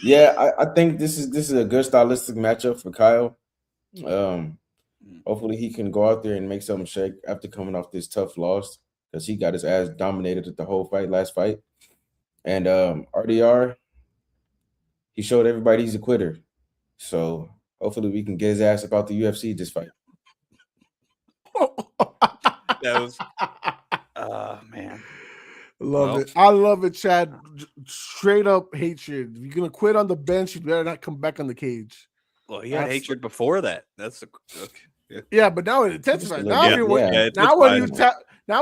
Yeah, I think this is a good stylistic matchup for Kyle. Hopefully he can go out there and make something shake after coming off this tough loss, because he got his ass dominated at the whole last fight. And RDR, he showed everybody he's a quitter. So hopefully we can get his ass about the UFC this fight. That was man. Love it. I love it, Chad. Straight up hatred. If you're gonna quit on the bench, you better not come back on the cage. Well, he had hatred before that. That's okay. Yeah, but now it intensifies. Now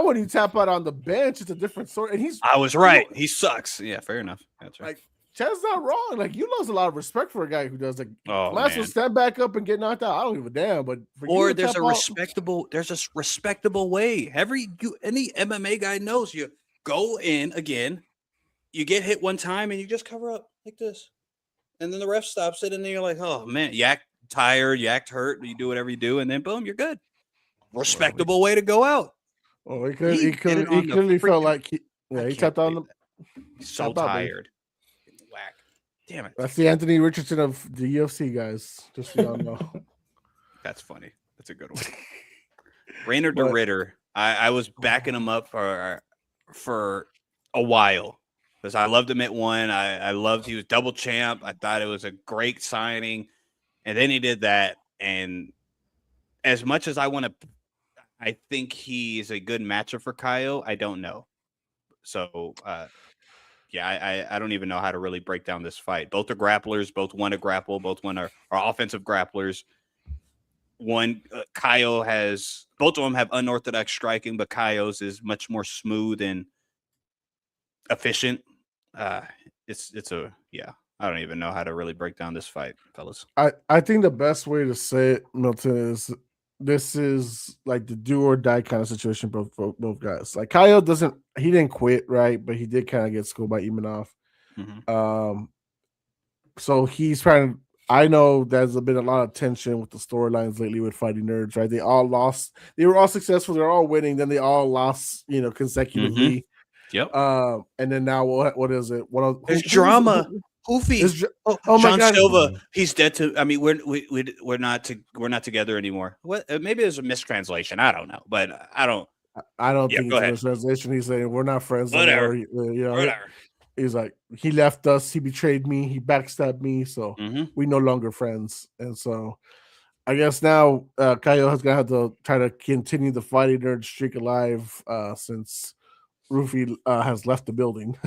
when you tap out on the bench, it's a different story. And I was right. He sucks. Yeah, fair enough. That's right. Like, Chad's not wrong. Like, you lose a lot of respect for a guy who does might as well stand back up and get knocked out. I don't give a damn. But there's a respectable way. Any MMA guy knows you go in again, you get hit one time and you just cover up like this. And then the ref stops it, and then you're like, oh man, you act tired, you act hurt, you do whatever you do, and then boom, you're good. Respectable way to go out. Oh, he clearly felt like he tapped on them. He's so tired. Whack. Damn it. That's the Anthony Richardson of the UFC, guys. Just so y'all know. That's funny. That's a good one. Rainer de Ritter. I was backing him up for a while because I loved him at one. I loved he was double champ. I thought it was a great signing. And then he did that. And as much as I think he's a good matchup for Kyle, I don't know. So, I don't even know how to really break down this fight. Both are grapplers. Both want to grapple. Both one are offensive grapplers. Kyle has both of them have unorthodox striking, but Kyle's is much more smooth and efficient. I don't even know how to really break down this fight, fellas. I think the best way to say it, Milton, is this is like the do or die kind of situation for both guys. Like Kyle he didn't quit, right? But he did kind of get schooled by Imanov. Mm-hmm. So he's trying to. I know there's been a lot of tension with the storylines lately with fighting nerds, right? They all lost. They were all successful. They're all winning. Then they all lost, consecutively. Mm-hmm. Yep. And then now what is it? There's drama. Hoofy. John Silva. He's dead to. I mean, we're not together anymore. What? Maybe there's a mistranslation. I don't know, but I don't think it's a mistranslation. He's saying we're not friends anymore. Whatever. He's like, he left us, he betrayed me, he backstabbed me, so we no longer friends. And so I guess now Kyle has gonna have to try to continue the fighting nerd streak alive since Rufy has left the building.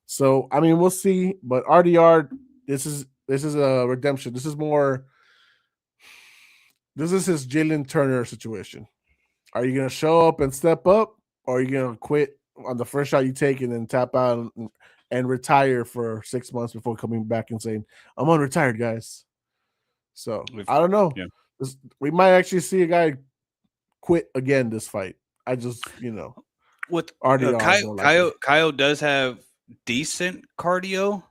So I mean, we'll see. But RDR, this is a redemption. This is his Jalen Turner situation. Are you gonna show up and step up, or are you gonna quit on the first shot you take and then tap out and retire for 6 months before coming back and saying, I'm unretired, guys? So I don't know. Yeah. We might actually see a guy quit again this fight. I just, With RDR more likely. Kyle does have decent cardio,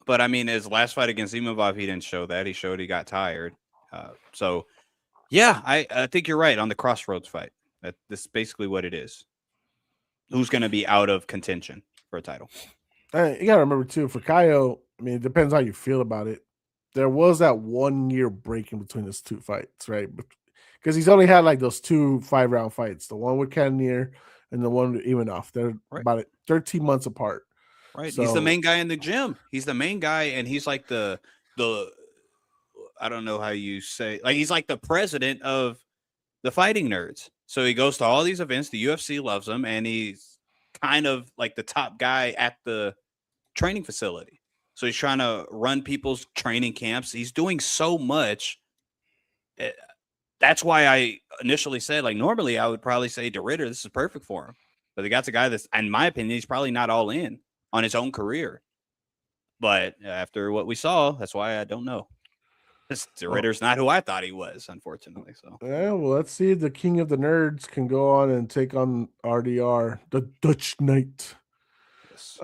but I mean, his last fight against Imavov, he didn't show that. He showed he got tired. So, yeah, I think you're right on the Crossroads fight. This is basically what it is. Who's going to be out of contention for a title? You gotta remember too, for Kyle, I mean, it depends how you feel about it. There was that 1 year break in between his two fights, right? Because he's only had like those 2 5-round fights, the one with Cannonier and the one with Ivanov. They're about 13 months apart. Right. So, he's the main guy in the gym. He's the main guy, and he's like the I don't know how you say, like, he's like the president of the fighting nerds. So he goes to all these events. The UFC loves him, and he's kind of like the top guy at the training facility. So he's trying to run people's training camps. He's doing so much. That's why I initially said, like, normally I would probably say De Ridder, this is perfect for him. But the guy's a guy that's, in my opinion, he's probably not all in on his own career. But after what we saw, that's why I don't know. De Ridder's not who I thought he was, unfortunately. So yeah, well, let's see if the king of the nerds can go on and take on RDR, the Dutch Knight. Yes.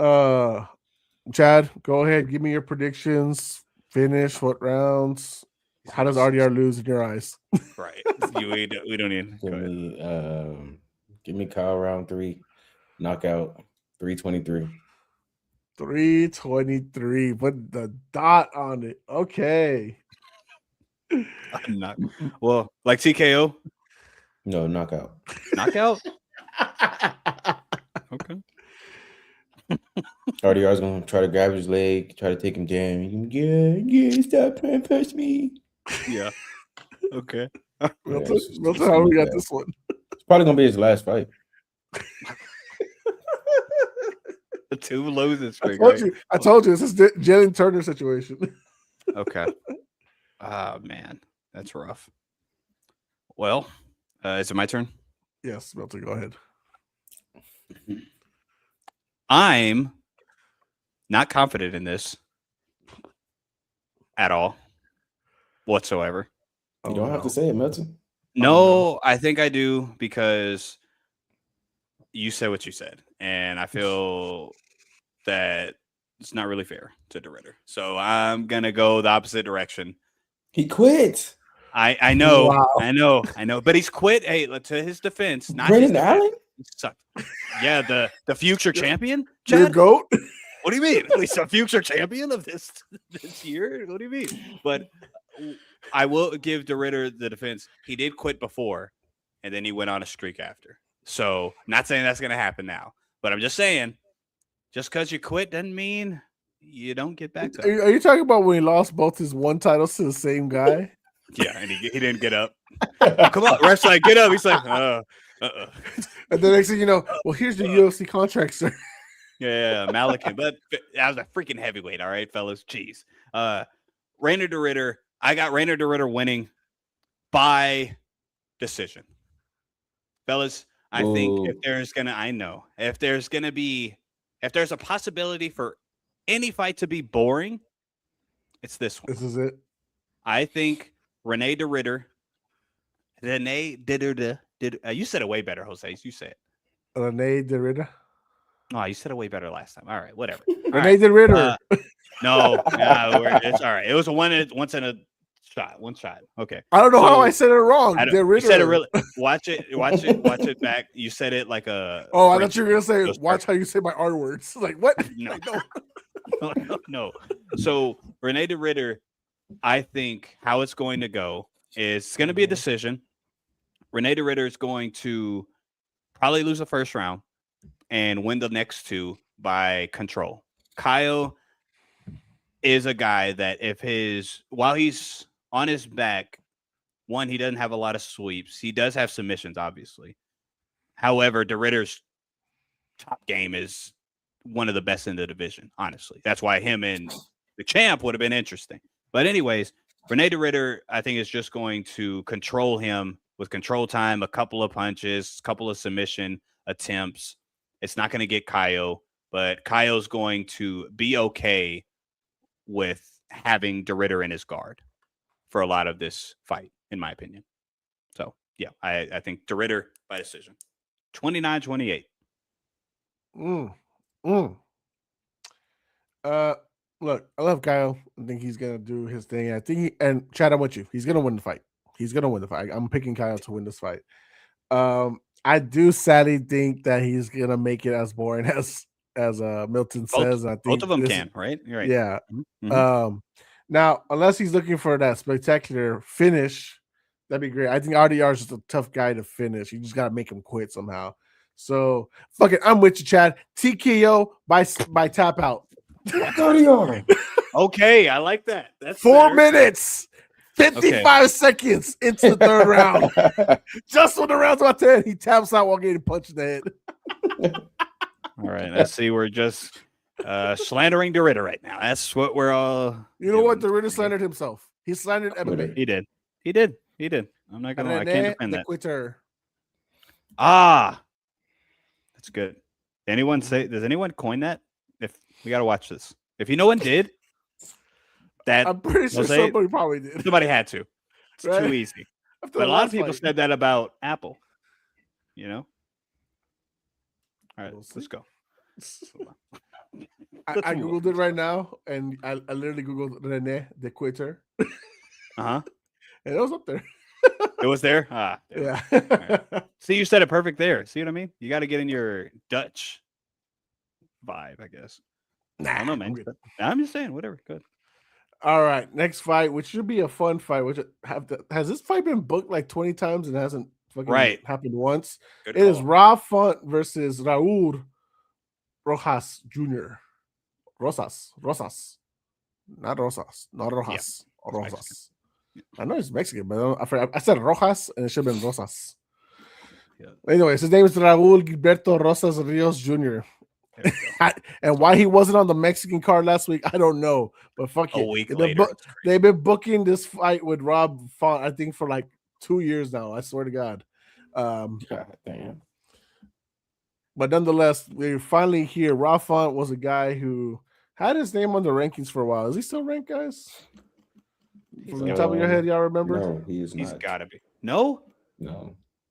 Chad, go ahead, give me your predictions. Finish, what rounds? How does RDR lose in your eyes? Right. we don't need. Give me Kyle round 3, knockout 323. 323. Put the dot on it. Okay. Well, like TKO? No, knockout. Knockout? Okay. RDR's gonna try to grab his leg, try to take him down. Yeah, stop trying to push me. Yeah. Okay. We'll tell how we got this one. It's probably gonna be his last fight. The 2 loses. I told you, this is Jalen Turner situation. Okay. Oh man, that's rough. Well, is it my turn? Yes, Milton, go ahead. I'm not confident in this at all, whatsoever. You don't have to say it, Milton. No, I think I do, because you said what you said, and I feel that it's not really fair to De Ridder. So I'm gonna go the opposite direction. He quit. I know, wow. I know, but he's quit. Hey, to his defense, not Brendan his Allen. He sucked. Yeah, the future champion. Your GOAT. What do you mean? He's a future champion of this year? What do you mean? But I will give De Ridder the defense. He did quit before, and then he went on a streak after. So I'm not saying that's going to happen now, but I'm just saying, just because you quit doesn't mean you don't get back up. Are you talking about when he lost both his 1 titles to the same guy? Yeah, and he didn't get up. Come on, ref's like, get up. He's like, And the next thing you know, well, here's your UFC contract, sir. Yeah, Malachi. But that was a freaking heavyweight, all right, fellas. Jeez. Rainer De Ridder. I got Rainer De Ridder winning by decision. Fellas, I think if there's a possibility for any fight to be boring, it's this one. This is it. I think Rene De Ridder. You said it way better, Jose. You say it. Rene De Ridder. Oh, you said it way better last time. All right, whatever. Rene De Ridder. No, it's all right. It was one shot. Okay. I don't know how I said it wrong. You said it really. Watch it back. You said it like a. Oh, I thought you were gonna say, watch how you say my R words. Like what? No. No. So Rene De Ridder, I think how it's going to go is it's going to be a decision. Rene De Ridder is going to probably lose the first round and win the next 2 by control. Kyle is a guy that while he's on his back, one, he doesn't have a lot of sweeps. He does have submissions, obviously. However, De Ridder's top game is one of the best in the division, honestly. That's why him and the champ would have been interesting. But anyways, Rene De Ridder, I think, is just going to control him with control time, a couple of punches, a couple of submission attempts. It's not going to get Kyle, but Kyle's going to be okay with having De Ridder in his guard. for a lot of this fight, in my opinion. So, yeah, I think De Ridder by decision. 29-28. Look, I love Kyle. I think he's gonna do his thing. I think and Chad, I'm with you. He's gonna win the fight. He's gonna win the fight. I'm picking Kyle to win this fight. I do sadly think that he's gonna make it as boring as Milton says. I think both of them can, right? You're right. Yeah. Mm-hmm. Now, unless he's looking for that spectacular finish, that'd be great. I think RDR is just a tough guy to finish. You just gotta make him quit somehow. So fuck it, I'm with you, Chad. TKO by tap out. Okay, I like that. That's 4 minutes, 55 seconds into the third round. Just when the round's about to end, he taps out while getting punched in the head. All right, let's see. We're just slandering De Ridder right now. That's what we're all. You know what? De Ridder slandered himself. He slandered MMA. He did. I'm not gonna. I can't defend that. Quitter. That's good. Does anyone coin that? If we gotta watch this. If no one did, that I'm pretty sure somebody probably did. Somebody had to. It's right? too easy. But a lot of people said that about Apple. You know. All right, let's go. I googled it right now, and I literally googled René the Quitter. And it was up there. It was there. Yeah. Right. See, you said it perfect there. See what I mean? You got to get in your Dutch vibe, I guess. I don't know, man. I'm just saying, whatever. Good. All right, next fight, which should be a fun fight. Has this fight been booked like 20 times and hasn't fucking happened once? Good call. Is Rob Font versus Raul Rojas Jr. Rosas. Not Rosas. Yeah. Rosas. I know he's Mexican, but I said Rojas and it should have been Rosas. Yeah. Anyways, his name is Raul Gilberto Rosas Rios Jr. And why he wasn't on the Mexican card last week, I don't know. But fuck it. A week later. They've been booking this fight with Rob Font, I think, for like 2 years now. I swear to God. God damn. But nonetheless, we're finally here. Rob Font was a guy who had his name on the rankings for a while. Is he still ranked, guys? From the top of your head, y'all remember? No, he is not. He's got to be. No?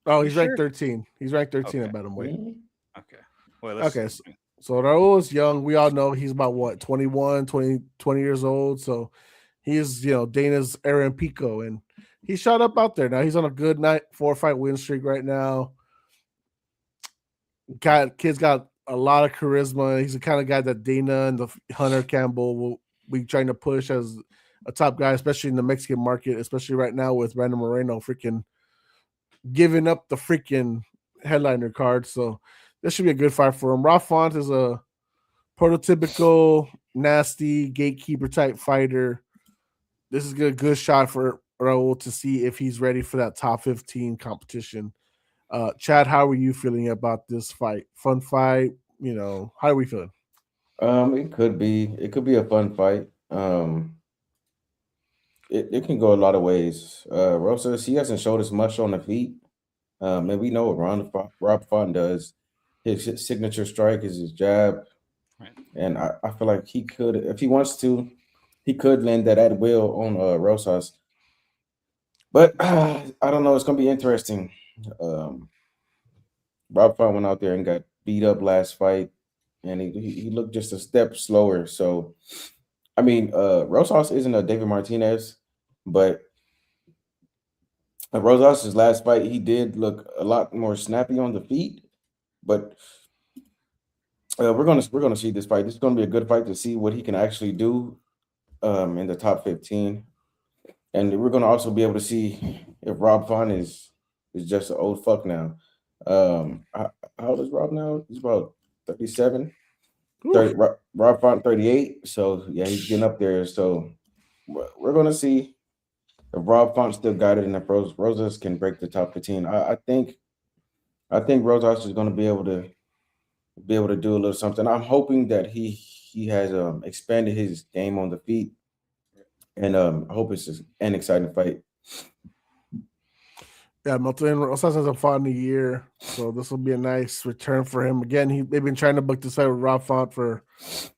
Oh, he's ranked 13. He's ranked 13 at bantamweight. Okay. Well, let's see. So Raul is young. We all know he's about what, 21, 20 years old. So he's, Dana's Aaron Pico, and he shot up out there. Now he's on a good 4-fight win streak right now. Kid's got a lot of charisma. He's the kind of guy that Dana and the Hunter Campbell will be trying to push as a top guy, especially in the Mexican market, especially right now with Brandon Moreno freaking giving up the freaking headliner card. So this should be a good fight for him. Rob Font is a prototypical, nasty, gatekeeper type fighter. This is a good shot for Raul to see if he's ready for that top 15 competition. Chad, how are you feeling about this fight? Fun fight? How are we feeling? It could be a fun fight. It can go a lot of ways. Rosas, he hasn't showed us much on the feet. And we know what Rob Font does. His signature strike is his jab. Right. And I feel like he could, if he wants to, he could land that at will on Rosas. But I don't know. It's going to be interesting. Rob Font went out there and got beat up last fight, and he looked just a step slower. So, I mean, Rosas isn't a David Martinez, but Rosas' last fight, he did look a lot more snappy on the feet. But we're gonna see this fight. This is gonna be a good fight to see what he can actually do in the top 15, and we're gonna also be able to see if Rob Font is just an old fuck now. How old is Rob now? He's about 37. 30, Rob Font 38. So yeah, he's getting up there. So we're gonna see if Rob Font still got it, and if Rosas can break the top 15. I think Rosas is going to be able to do a little something. I'm hoping that he has expanded his game on the feet, and I hope it's an exciting fight. Yeah, Milton Rosas hasn't fought in a year, so this will be a nice return for him. Again, they've been trying to book this fight with Rob Font for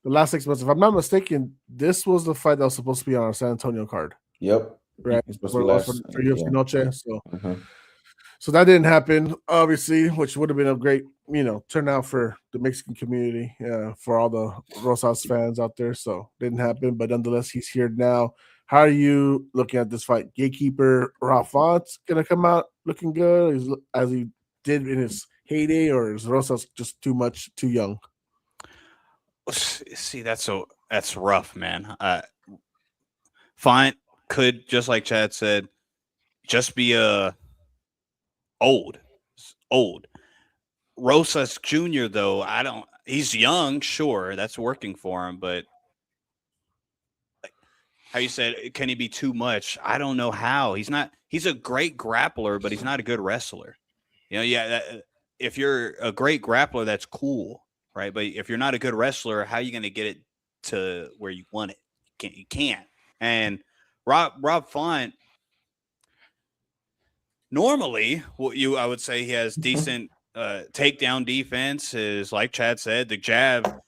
the last 6 months. If I'm not mistaken, this was the fight that was supposed to be on our San Antonio card. Yep. right? It's supposed to For be last. UFC Yeah. Noche. So Uh-huh. so that didn't happen, obviously, which would have been a great, turnout for the Mexican community, for all the Rosas fans out there. So didn't happen, but nonetheless, he's here now. How are you looking at this fight? Gatekeeper Rafon's gonna come out looking good as he did in his heyday, or is Rosas just too young? See, that's rough, man. Font could, just like Chad said, just be old. Old. Rosas Jr. though, he's young, sure, that's working for him, but like how you said, can he be too much? I don't know how. He's a great grappler, but he's not a good wrestler. If you're a great grappler, that's cool, right? But if you're not a good wrestler, how are you going to get it to where you want it? You can't. And Rob Font, normally, I would say he has decent takedown defense. Is like Chad said, the jab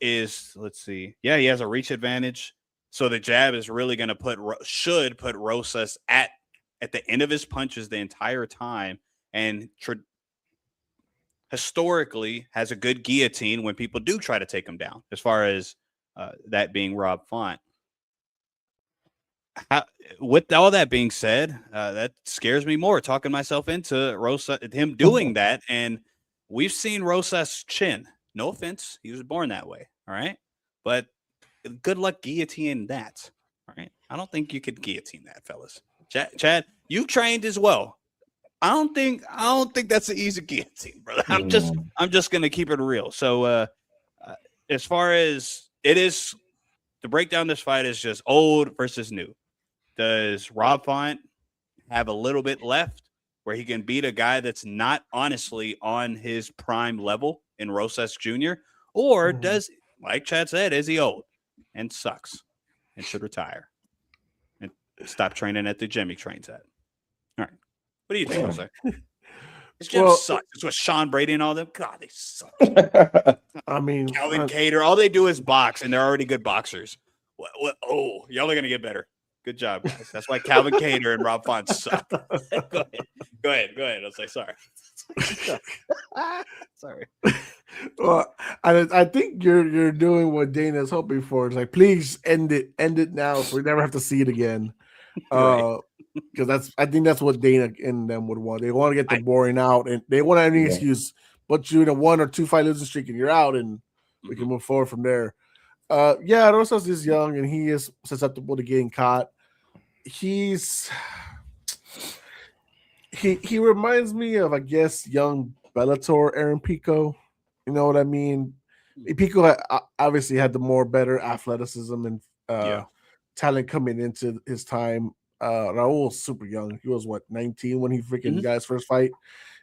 is, let's see, he has a reach advantage. So the jab is really going to should put Rosas at the end of his punches the entire time, and historically has a good guillotine when people do try to take him down, as far as that being Rob Font. With all that being said, that scares me more, talking myself into him doing that. And we've seen Rosas' chin. No offense, he was born that way, all right? But good luck guillotining that, all right? I don't think you could guillotine that, fellas. Chad, you trained as well. I don't think that's an easy guillotine, brother. I'm just gonna keep it real. So as far as it is, the breakdown this fight is just old versus new. Does Rob Font have a little bit left where he can beat a guy that's not honestly on his prime level in Rosas Jr.? Or does, like Chad said, is he old and sucks and should retire and stop training at the gym he trains at? All right. What do you think, Jose? This gym sucks. It's with Sean Brady and all them. God, they suck. I mean, Calvin Cater, all they do is box, and they're already good boxers. Oh, y'all are going to get better. Good job, guys. That's why Calvin Cater and Rob Font suck. Go ahead. I'll say sorry. Sorry. Well, I think you're doing what Dana's hoping for. It's like, please end it now, so we never have to see it again. Because I think that's what Dana and them would want. They want to get the boring out, and they want any excuse. Put you in a 1 or 2 fight losing streak, and you're out, and we can move forward from there. Rosas is young, and he is susceptible to getting caught. He reminds me of, I guess, young Bellator Aaron Pico. You know what I mean? Pico obviously had the more better athleticism and talent coming into his time. Raul was super young. He was 19 when he freaking got his first fight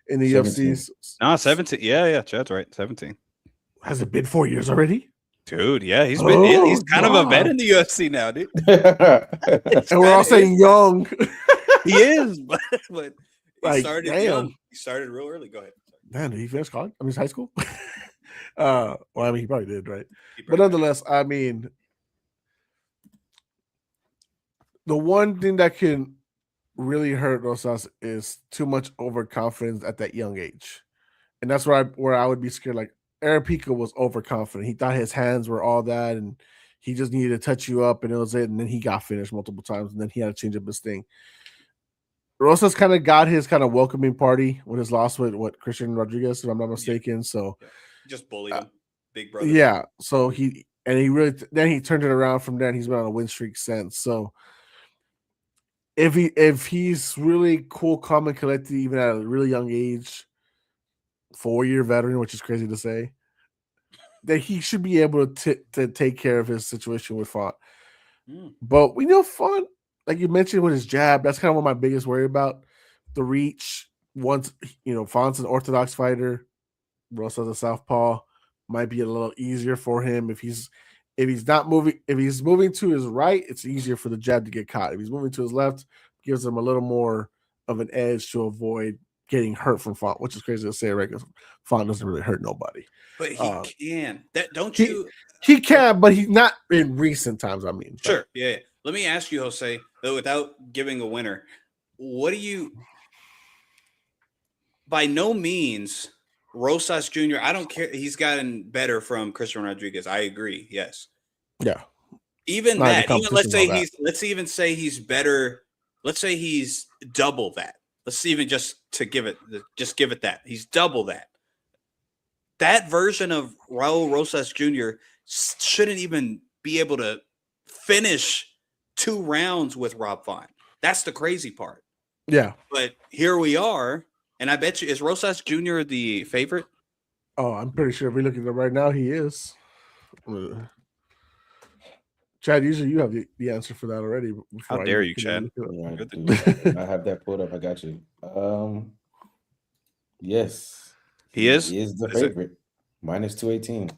in the 17. UFC. No, 17. Yeah, Chad's right. 17. Has it been 4 years already? Dude, yeah, he's kind of a vet in the UFC now, dude. And we're all saying young. He is, but he started young. He started real early. Go ahead. Man, did he finish college? I mean, high school? He probably did, right? But nonetheless, I mean, the one thing that can really hurt Rosas is too much overconfidence at that young age. And that's where I would be scared. Like, Aaron Pico was overconfident. He thought his hands were all that, and he just needed to touch you up, and it was it. And then he got finished multiple times, and then he had to change up his thing. Rosas kind of got his kind of welcoming party with his loss with Christian Rodriguez, if I'm not mistaken. So just bullied him, big brother. Yeah. So he really turned it around from there, and he's been on a win streak since. So if he's really cool, calm, and collected, even at a really young age, 4-year veteran, which is crazy to say, that he should be able to take care of his situation with Font. But we know Font, like you mentioned with his jab, that's kind of what my biggest worry about. The reach. Once, Font's an orthodox fighter, Rosas a southpaw, might be a little easier for him. If he's moving to his right, it's easier for the jab to get caught. If he's moving to his left, gives him a little more of an edge to avoid getting hurt from Font, which is crazy to say, right? Because Font doesn't really hurt nobody. But he can. He can, but he's not in recent times. I mean, sure, yeah. Let me ask you, Jose. without giving a winner, what do you? By no means, Rosas Jr. I don't care. He's gotten better from Christian Rodriguez. I agree. Yes. Yeah. Even Not that. any Even let's competition say on that. he's. Let's even say he's better. Let's say he's double that. Let's even just give it that. He's double that. That version of Raul Rosas Jr. shouldn't even be able to finish 2 rounds with Rob Font. That's the crazy part. Yeah. But here we are, and I bet you, is Rosas Jr. the favorite? Oh, I'm pretty sure if we look at it right now, he is. Chad, usually you have the answer for that already. How dare you, Chad? Yeah, I have that pulled up. I got you. Yes. He is? He is the favorite. Minus 218.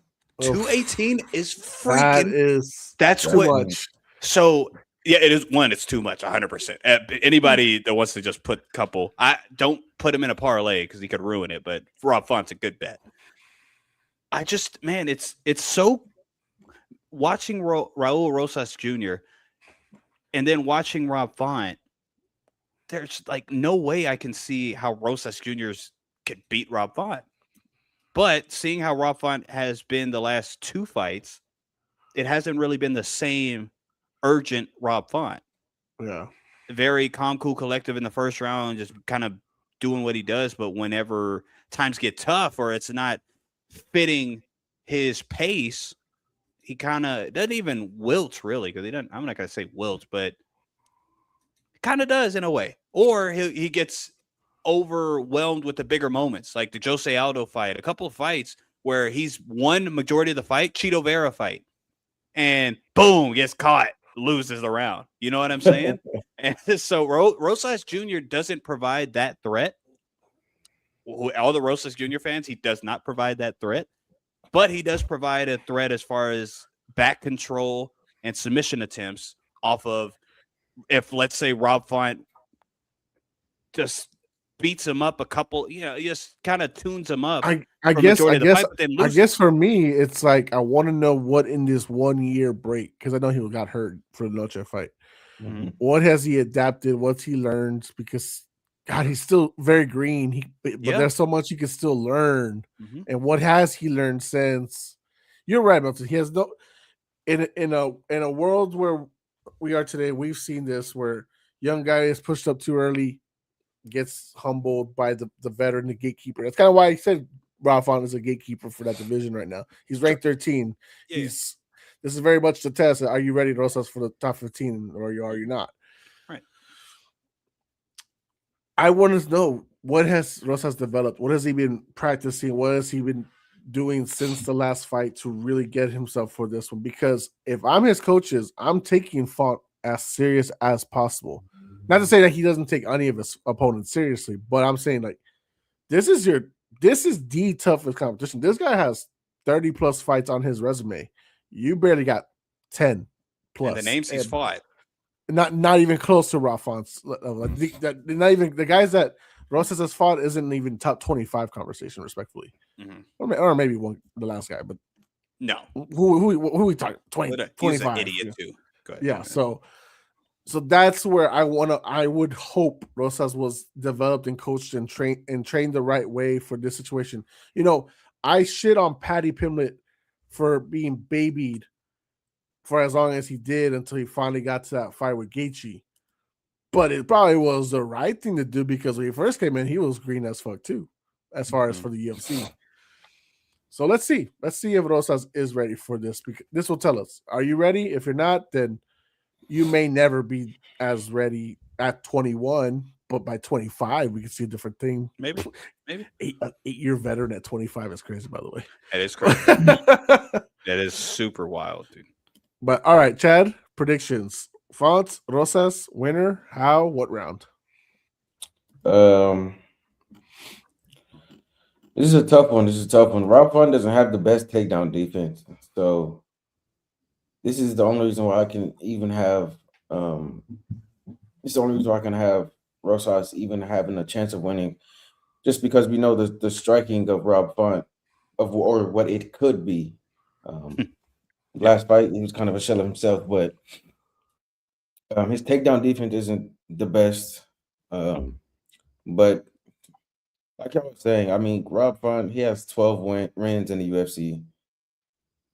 218 is freaking. That's too what. Much. So yeah, it is. One, it's too much. 100%. Anybody that wants to just put a couple, I don't put him in a parlay because he could ruin it. But Rob Font's a good bet. I just, man, it's so. Watching Raul Rosas Jr. and then watching Rob Font, there's like no way I can see how Rosas Jr. could beat Rob Font. But seeing how Rob Font has been the last 2 fights, it hasn't really been the same urgent Rob Font. Yeah. Very calm, cool, collective in the first round, just kind of doing what he does. But whenever times get tough or it's not fitting his pace, he kind of doesn't even wilt really, because he doesn't. I'm not gonna say wilt, but kind of does in a way. Or he gets overwhelmed with the bigger moments, like the Jose Aldo fight, a couple of fights where he's won majority of the fight, Cheeto Vera fight, and boom, gets caught, loses the round. You know what I'm saying? And so Rosas Jr. doesn't provide that threat. All the Rosas Jr. fans, he does not provide that threat. But he does provide a threat as far as back control and submission attempts off of, if let's say Rob Font just beats him up a couple, just kind of tunes him up. I guess for me, it's like I want to know what in this 1 year break, because I know he got hurt for the Noche fight. Mm-hmm. What has he adapted? What's he learned? Because God, he's still very green. But there's so much he can still learn. Mm-hmm. And what has he learned since? You're right, Milton. He has no in a world where we are today. We've seen this where young guy is pushed up too early, gets humbled by the veteran, the gatekeeper. That's kind of why I said Rob Font is a gatekeeper for that division right now. He's ranked 13. Yeah. This is very much the test. Are you ready, Rosas, for the top 15, or are you not? Right. I want to know, what has Rosas developed? What has he been practicing? What has he been doing since the last fight to really get himself for this one? Because if I'm his coaches, I'm taking Font as serious as possible. Not to say that he doesn't take any of his opponents seriously, but I'm saying, like, this is the toughest competition. This guy has 30 plus fights on his resume. You barely got 10 plus. And the names he's fought. Not even close to Rob Font's. Not even the guys that Rosas has fought isn't even top 25 conversation, respectfully. Mm-hmm. Or maybe the last guy, but no. Who we talking? 25. He's an idiot too. Go ahead. Yeah, so that's where I would hope Rosas was developed and coached and trained the right way for this situation. I shit on Paddy Pimblett for being babied for as long as he did until he finally got to that fight with Gaethje. But it probably was the right thing to do, because when he first came in, he was green as fuck too, as far as for the UFC. So let's see. Let's see if Rosas is ready for this, because this will tell us. Are you ready? If you're not, then you may never be as ready at 21, but by 25, we can see a different thing. Maybe. 8-year veteran at 25 is crazy, by the way. That is crazy. That is super wild, dude. But all right, Chad, predictions. Font, Rosas, winner, how, what round? This is a tough one. Rob Font doesn't have the best takedown defense. So this is the only reason why I can even have Rosas even having a chance of winning, just because we know the striking of Rob Font or what it could be. Last fight, he was kind of a shell of himself, but His takedown defense isn't the best, but like I was saying, I mean, Rob Font, he has 12 wins in the UFC.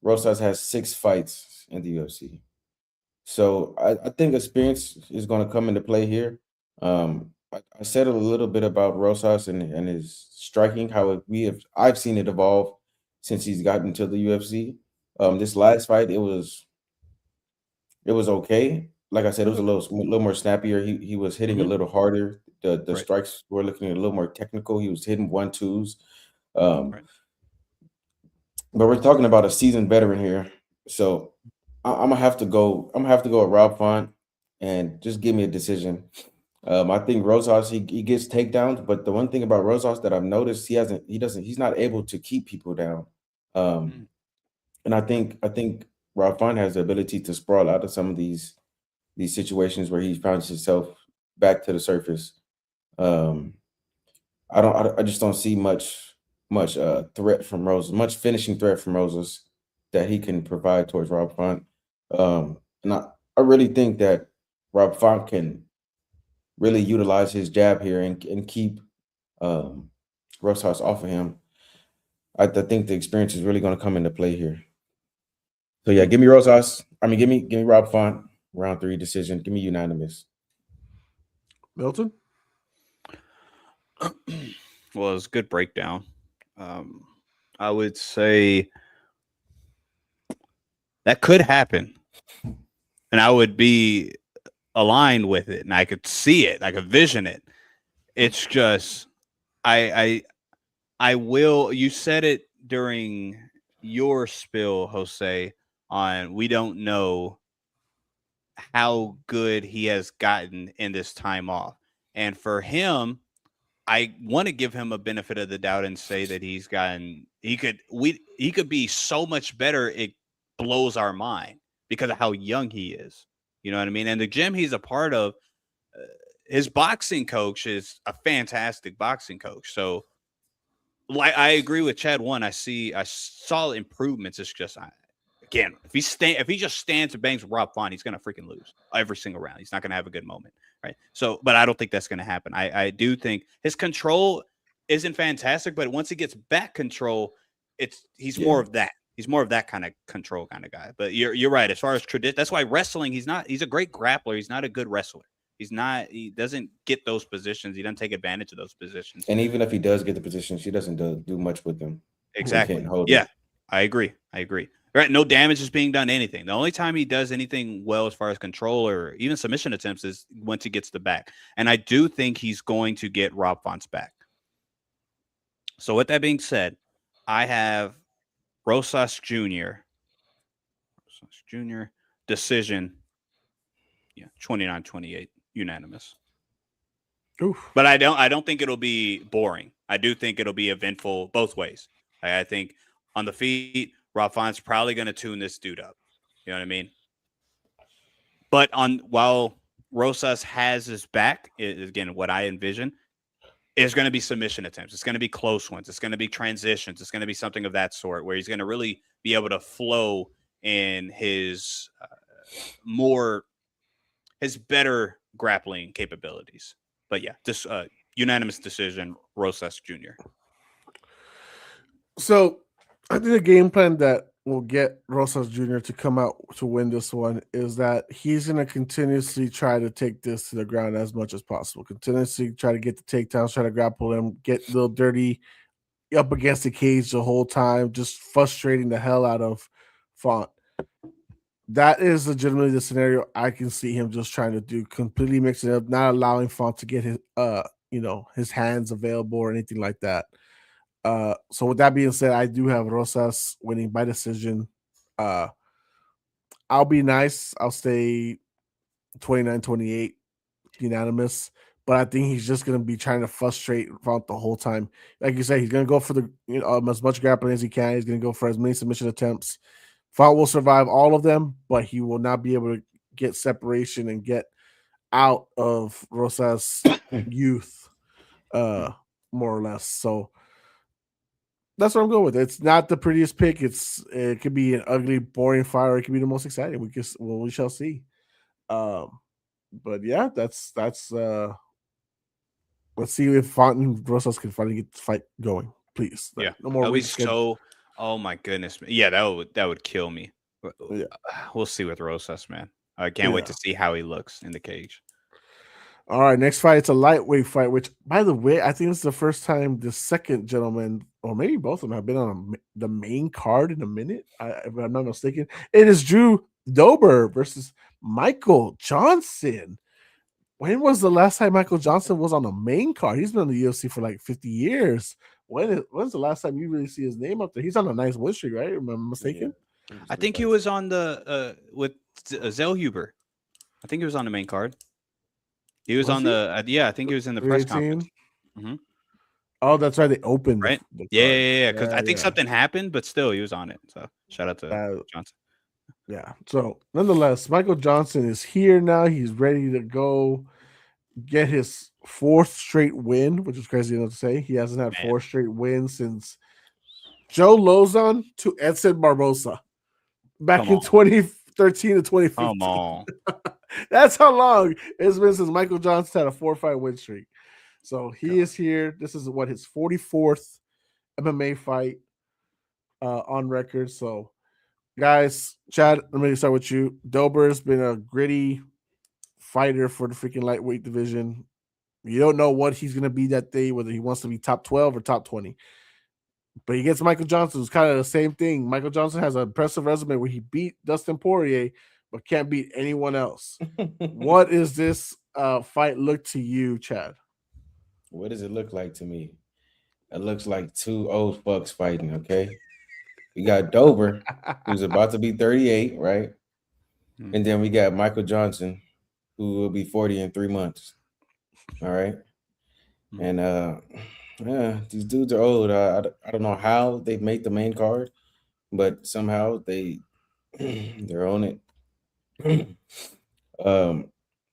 Rosas has 6 fights in the UFC. So I think experience is going to come into play here. I said a little bit about Rosas and his striking, how I've seen it evolve since he's gotten to the UFC. This last fight, it was okay. Like I said, it was a little more snappier. He was hitting a little harder. The Right. strikes were looking a little more technical. He was hitting 1-2s. Um, Right. but we're talking about a seasoned veteran here, so I'm gonna have to go. I'm gonna have to go with Rob Font and just give me a decision. I think Rosas he gets takedowns, but the one thing about Rosas that I've noticed he's not able to keep people down. Um, Mm. and I think Rob Font has the ability to sprawl out of some of these situations where he finds himself back to the surface. Um, I just don't see much threat from Roses, much finishing threat from Roses that he can provide towards Rob Font. And I really think that Rob Font can really utilize his jab here and keep um Rosas off of him. I think the experience is really going to come into play here. So yeah, give me Rosas. I mean, give me Rob Font. Round 3 decision. Give me unanimous. Milton. Well, it's a good breakdown. Um, I would say that could happen, and I would be aligned with it, and I could see it, I could vision it. It's just I I will. You said it during your spill, Jose, on we don't know how good he has gotten in this time off. And for him, I want to give him a benefit of the doubt and say that he could be so much better. It blows our mind because of how young he is. You know what I mean? And the gym he's a part of, his boxing coach is a fantastic boxing coach. So like I agree with Chad. I saw improvements. It's just again, if he just stands and bangs with Rob Font, he's gonna freaking lose every single round. He's not gonna have a good moment, right? So, but I don't think that's gonna happen. I do think his control isn't fantastic, but once he gets back control, he's more Yeah. of that. He's more of that kind of control kind of guy. But you're right. As far as tradition, that's why wrestling, he's a great grappler. He's not a good wrestler. He doesn't get those positions. He doesn't take advantage of those positions. And even if he does get the position, she doesn't do much with them. He can't Exactly. hold Yeah, it. I agree. I agree. Right. No damage is being done to anything. The only time he does anything well as far as control or even submission attempts is once he gets the back. And I do think he's going to get Rob Font's back. So with that being said, I have Rosas Jr. Rosas Jr. decision. Yeah, 29-28, unanimous. Oof. But I don't think it'll be boring. I do think it'll be eventful both ways. I think on the feet, Rob Font's probably going to tune this dude up. You know what I mean? But while Rosas has his back, again, what I envision is going to be submission attempts. It's going to be close ones. It's going to be transitions. It's going to be something of that sort where he's going to really be able to flow in his his better grappling capabilities. But yeah, this unanimous decision, Rosas Jr. So I think the game plan that will get Rosas Jr. to come out to win this one is that he's going to continuously try to take this to the ground as much as possible. Continuously try to get the takedowns, try to grapple him, get a little dirty up against the cage the whole time, just frustrating the hell out of Font. That is legitimately the scenario I can see him just trying to do, completely mixing it up, not allowing Font to get his his hands available or anything like that. So with that being said, I do have Rosas winning by decision. Uh, I'll be nice. I'll stay 29-28 unanimous. But I think he's just going to be trying to frustrate Font the whole time. Like you said, he's going to go for the as much grappling as he can. He's going to go for as many submission attempts. Font will survive all of them, but he will not be able to get separation and get out of Rosas' youth, more or less. So that's what I'm going with. It's not the prettiest pick. It could be an ugly, boring fight, or it could be the most exciting. We shall see. Um, But yeah, that's let's see if Fonten Rosas can finally get the fight going. Please. Yeah, No more that'll be week schedule. so. Oh my goodness, yeah, that would kill me. Yeah. We'll see with Rosas, man. I can't wait Yeah. to see how he looks in the cage. All right, next fight. It's a lightweight fight, which, by the way, I think it's the first time the second gentleman, or maybe both of them, have been on the main card in a minute. If I'm not mistaken, it is Drew Dober versus Michael Johnson. When was the last time Michael Johnson was on the main card? He's been in the UFC for like 50 years. When's the last time you really see his name up there? He's on a nice win streak, right? Am I mistaken? Yeah, I think he was on the with Zellhuber. I think he was on the main card. He was on the yeah. I think he was in the press 318? conference. Mhm. Oh, that's right. They opened Right? the Yeah, card. yeah, yeah. Because I think Yeah. something happened, but still, he was on it. So shout out to Uh, Johnson. Yeah. So nonetheless, Michael Johnson is here now. He's ready to go get his fourth straight win, which is crazy enough to say. He hasn't had Man. 4 straight wins since Joe Lozon to Edson Barbosa back Come in on. 2013 to 2015. Come on. That's how long it's been since Michael Johnson had a 4-fight win streak. So he is here. This is what his 44th MMA fight on record. So guys, Chad, let me start with you. Dober's been a gritty fighter for the freaking lightweight division. You don't know what he's going to be that day, whether he wants to be top 12 or top 20. But he gets Michael Johnson, who's kind of the same thing. Michael Johnson has an impressive resume where he beat Dustin Poirier, but can't beat anyone else. What is this fight look to you, Chad? What does it look like to me? It looks like two old fucks fighting, okay? We got Dober, who's about to be 38, right? And then we got Michael Johnson, who will be 40 in 3 months. All right. And yeah, these dudes are old. I don't know how they made the main card, but somehow they're on it.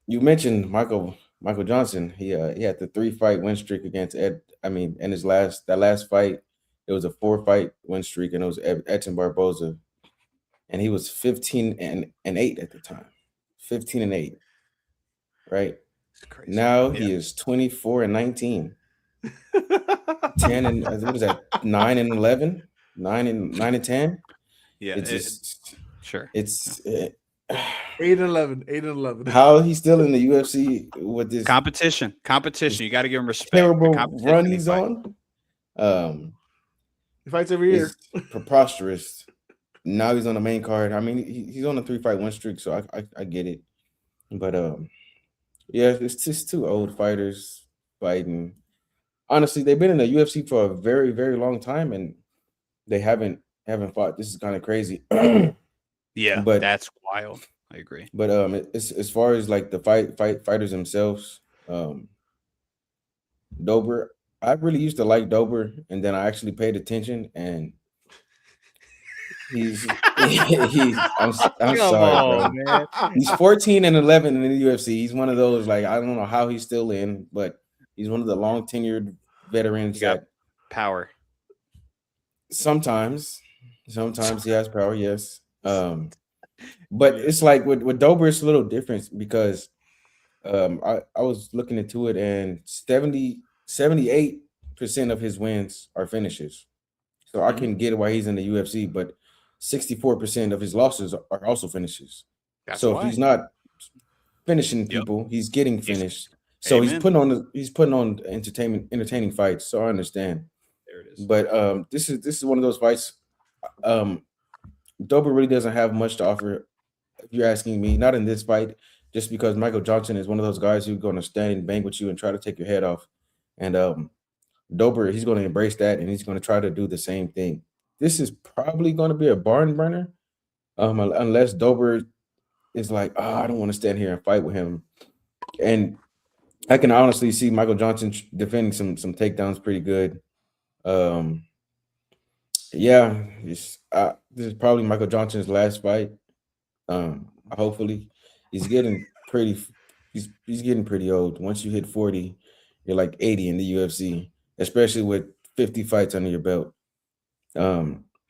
You mentioned Michael Johnson. He had the 3-fight win streak against Ed. I mean, in his last fight, it was a 4-fight win streak, and it was Edson Barboza, and he was 15-8 at the time. 15-8, right? It's crazy. Now he is 24-19. 10 and what is that? 9-11, 9-10. Yeah, It's just sure. it's 8-11, 8-11. how he's still in the UFC with this competition. You got to give him respect. terrible The competition run he he's fights. on. He fights every year. It's preposterous. Now he's on the main card. I mean, he's on a 3-fight win streak, so I get it. But yeah, it's just two old fighters fighting. Honestly, they've been in the UFC for a very, very long time, and they haven't fought. This is kind of crazy. Yeah, but that's wild. I agree. But it's as far as like the fighters themselves, Dober. I really used to like Dober, and then I actually paid attention, and he's I'm Come sorry, on, bro. man. He's 14-11 in the UFC. He's one of those, like, I don't know how he's still in, but he's one of the long tenured veterans He got that power. sometimes he has power, yes. But it's like with Dober, it's a little different because I was looking into it, and 78% of his wins are finishes. So I can get why he's in the UFC, but 64% of his losses are also finishes. That's so why. if he's not finishing people, he's getting finished. So Amen. he's putting on entertaining fights. So I understand. There it is. But this is one of those fights. Dober really doesn't have much to offer. If you're asking me, not in this fight, just because Michael Johnson is one of those guys who's going to stand and bang with you and try to take your head off. And Dober, he's going to embrace that, and he's going to try to do the same thing. This is probably going to be a barn burner, unless Dober is like, I don't want to stand here and fight with him. And I can honestly see Michael Johnson defending some takedowns pretty good. Yeah, this is probably Michael Johnson's last fight. Hopefully, he's getting pretty old. Once you hit 40, you're like 80 in the UFC, especially with 50 fights under your belt.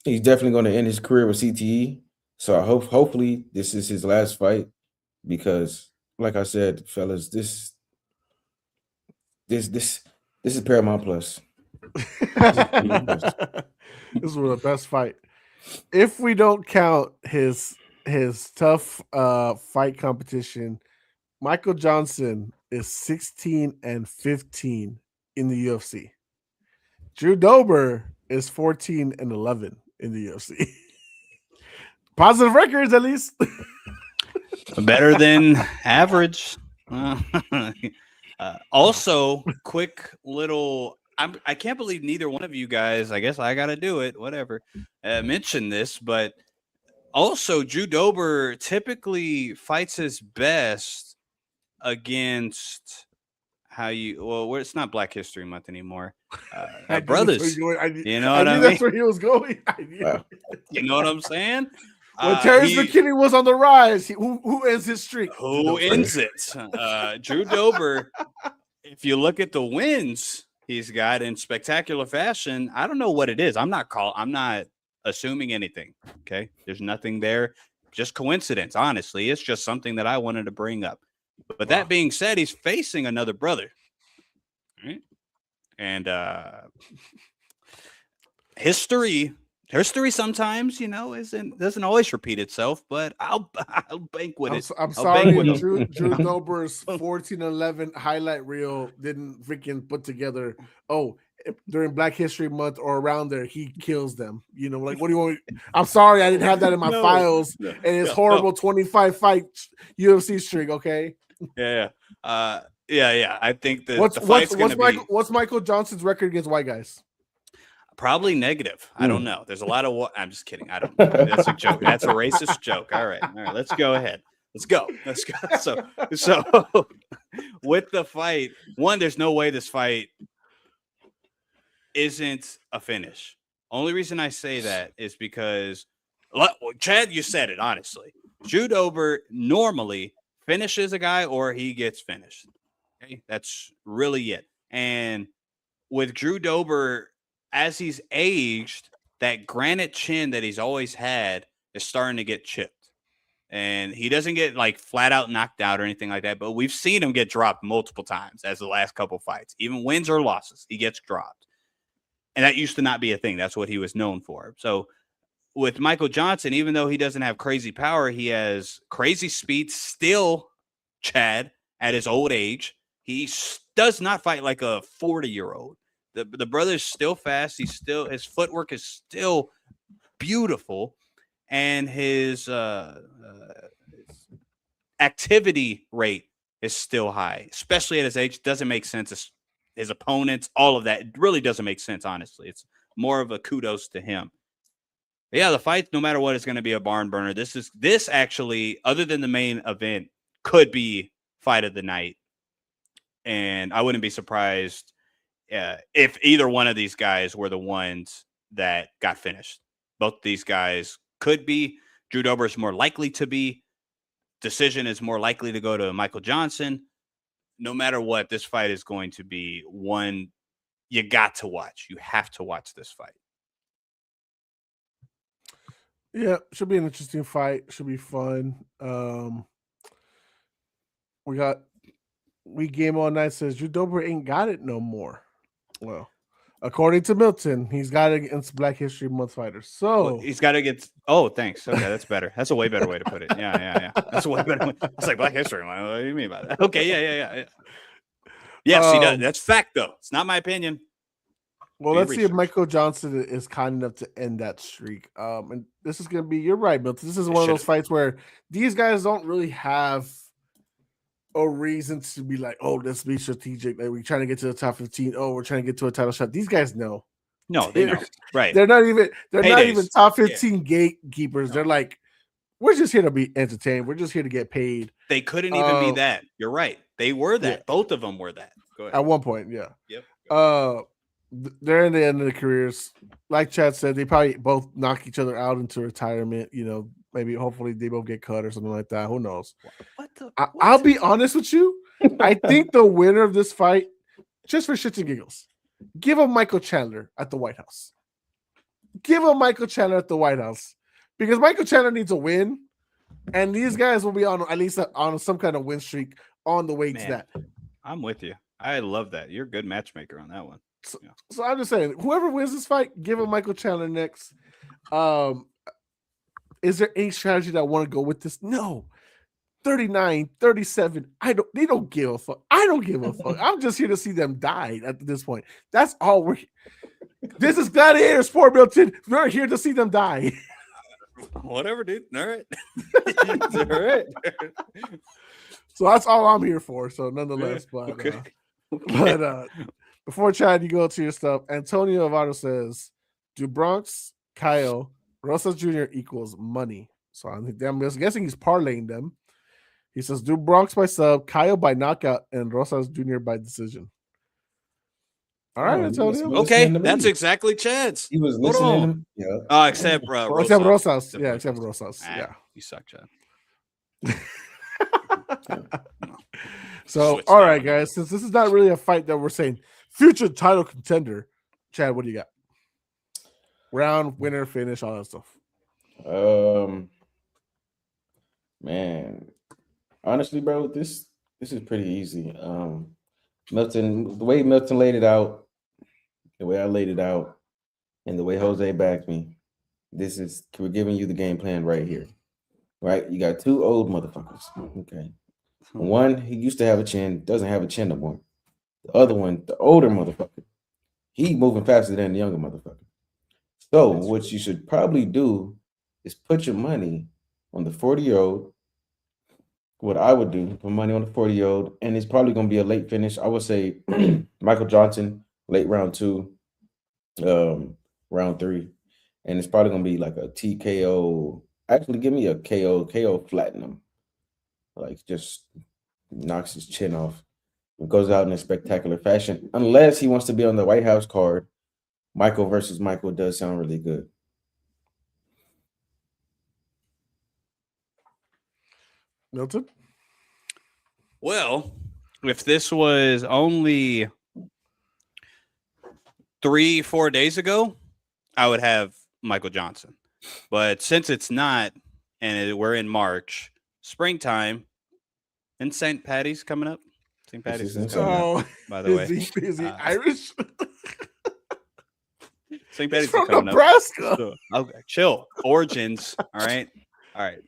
He's definitely going to end his career with CTE. So hopefully this is his last fight, because like I said, fellas, this is Paramount Plus. This was the best fight. If we don't count his tough fight competition, Michael Johnson is 16-15 in the UFC. Drew Dober is 14-11 in the UFC. Positive records, at least. Better than average. Also, quick little. I can't believe neither one of you guys. I guess I got to do it. Whatever. Mention this, but also Drew Dober typically fights his best against it's not Black History Month anymore. Brothers. You know what I mean? That's where he was going. You know what I'm saying? When Terrence McKinney was on the rise, who ends his streak? Who ends it? Drew Dober. If you look at the wins he's got in spectacular fashion, I don't know what it is. I'm not assuming anything. Okay, there's nothing there. Just coincidence. Honestly, it's just something that I wanted to bring up. But that being said, he's facing another brother, right? And history sometimes, doesn't always repeat itself. But I'll bank with it. I'm sorry, Drew Dober's 14-11 highlight reel didn't freaking put together. Oh, during Black History Month or around there, he kills them. What do you want? I'm sorry, I didn't have that in my files. And it's horrible 25 fight UFC streak. Okay. Yeah. I think that what's Michael Johnson's record against white guys? Probably negative. I don't know. There's a lot of I'm just kidding. I don't know. That's a joke. That's a racist joke. All right. Let's go ahead. Let's go. So with the fight, there's no way this fight isn't a finish. Only reason I say that is because Chad, you said it honestly. Drew Dober normally finishes a guy or he gets finished. Okay, that's really it. And with Drew Dober, as he's aged, that granite chin that he's always had is starting to get chipped. And he doesn't get like flat out knocked out or anything like that, but we've seen him get dropped multiple times as the last couple fights. Even wins or losses, he gets dropped. And that used to not be a thing. That's what he was known for. So with Michael Johnson, even though he doesn't have crazy power, he has crazy speed still, Chad, at his old age. He does not fight like a 40-year-old. The brother's still fast. His footwork is still beautiful. And his activity rate is still high, especially at his age. Doesn't make sense. His opponents, all of that, it really doesn't make sense, honestly. It's more of a kudos to him. But yeah, the fight, no matter what, is going to be a barn burner. This actually, other than the main event, could be fight of the night. And I wouldn't be surprised if either one of these guys were the ones that got finished. Both these guys could be. Drew Dober is more likely to be. Decision is more likely to go to Michael Johnson. No matter what, this fight is going to be one you got to watch. You have to watch this fight. Yeah, should be an interesting fight. Should be fun. We Game All Night says Drew Dober ain't got it no more. Well, according to Milton, he's got it against Black History Month fighters. So he's got to get. Oh, thanks. Okay, that's better. That's a way better way to put it. Yeah. That's a way better way. I was like, Black History Month. What do you mean by that? Okay, yeah. Yes, he does. That's fact, though. It's not my opinion. Well, let's see if Michael Johnson is kind enough to end that streak. And this is going to be. You're right, Milton. This is one of those fights where these guys don't really have a reason to be like, oh, let's be strategic. Like, we're trying to get to the top 15. Oh, we're trying to get to a title shot. These guys know. No, they know. Right. They're not even top 15 gatekeepers. They're like, we're just here to be entertained. We're just here to get paid. They couldn't even be that. You're right. They were that. Yeah. Both of them were that. Go ahead. At one point, yeah. Yep. They're in the end of their careers. Like Chad said, they probably both knock each other out into retirement. Maybe hopefully they both get cut or something like that. Who knows? I'll be honest with you. I think the winner of this fight, just for shits and giggles, give him Michael Chandler at the White House. Give him Michael Chandler at the White House. Because Michael Chandler needs a win. And these guys will be on at least on some kind of win streak on the way to Man. that. I'm with you. I love that. You're a good matchmaker on that one. So I'm just saying, whoever wins this fight, give him Michael Chandler next. Is there any strategy that I want to go with this? No. 39, 37. They don't give a fuck. I don't give a fuck. I'm just here to see them die at this point. That's all this is Gladiator Sport, Milton. We're here to see them die. Whatever, dude. All right. All right. So that's all I'm here for. So nonetheless, Okay. But before Chad, you go to your stuff. Antonio Avado says, "Do Bronx, Kyle, Rosas Jr. equals money?" So I'm just guessing he's parlaying them. He says, "Do Bronx by sub, Kyle by knockout, and Rosas Jr. by decision." All right, Antonio. Okay, that's exactly Chad's. He was listening. Yeah. Oh, except Rosas. Except Rosas. Yeah, except Rosas. Yeah. You suck, Chad. So, all right, guys. Since this is not really a fight that we're saying future title contender, Chad, what do you got? Round, winner, finish, all that stuff. Man, honestly, bro, this is pretty easy. Milton, the way Milton laid it out, the way I laid it out, and the way Jose backed me, we're giving you the game plan right here. Right? You got two old motherfuckers. Okay. One, he used to have a chin, doesn't have a chin no more. The other one, the older motherfucker, he moving faster than the younger motherfucker. So what you should probably do is put your money on the 40-year-old. What I would do, put money on the 40-year-old, and it's probably going to be a late finish. I would say Michael Johnson, late round 2, round 3. And it's probably going to be like a TKO. Actually, give me a KO Platinum. Like, just knocks his chin off and goes out in a spectacular fashion. Unless he wants to be on the White House card, Michael versus Michael does sound really good. Milton? Well, if this was only 3-4 days ago, I would have Michael Johnson. But since it's not, and we're in March, springtime, and St. Patty's coming up. St. Patty's is coming up, by the way. Is he Irish? St. Patty's from is coming Nebraska. up. So, okay, chill. Origins. All right.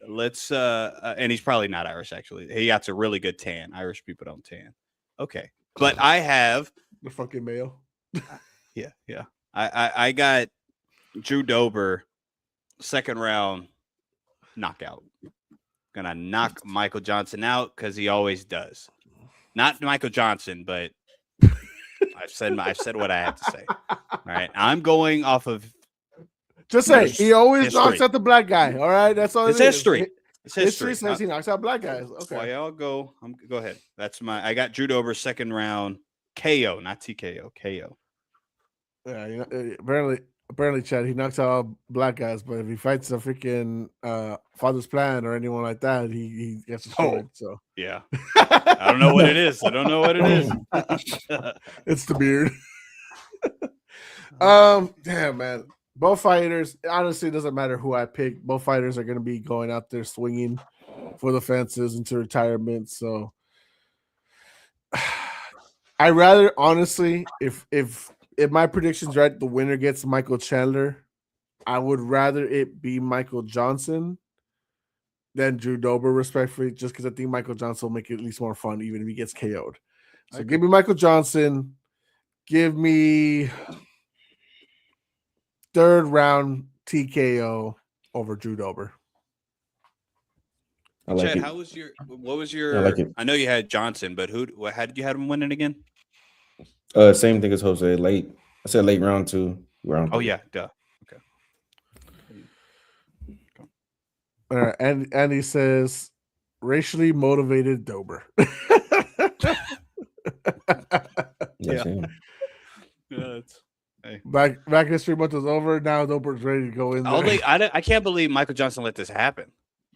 Let's and he's probably not Irish, actually. He got a really good tan. Irish people don't tan. Okay. But I have the fucking male. Yeah. I got Drew Dober, second round knockout. Gonna knock Michael Johnson out because he always does. Not Michael Johnson, but I've said what I have to say. All right. I'm going off of just say he always knocks out the black guy. All right. That's all it's history. It's history says he knocks out black guys. Okay. Well, I'll go. Go ahead. I got Drew Dober, second round KO, not TKO, KO. Yeah, apparently, Chad, he knocks out all black guys, but if he fights a freaking Father's Plan or anyone like that, he gets destroyed. So yeah, I don't know what it is. It's the beard. Damn, man. Both fighters, honestly, it doesn't matter who I pick. Both fighters are going to be going out there swinging for the fences into retirement. So I rather, honestly, if my prediction's right, the winner gets Michael Chandler. I would rather it be Michael Johnson than Drew Dober, respectfully, just because I think Michael Johnson will make it at least more fun, even if he gets KO'd. So give me Michael Johnson. Give me third round TKO over Drew Dober. I like Chad, it. what was your? I like it. I know you had Johnson, but how did you have him winning again? Same thing as Jose. Late. I said late round 2. Round 3. Oh yeah, duh. Okay. And he says racially motivated Dober. Yeah. Hey. Back history month is over. Now Dober's ready to go in there. I can't believe Michael Johnson let this happen.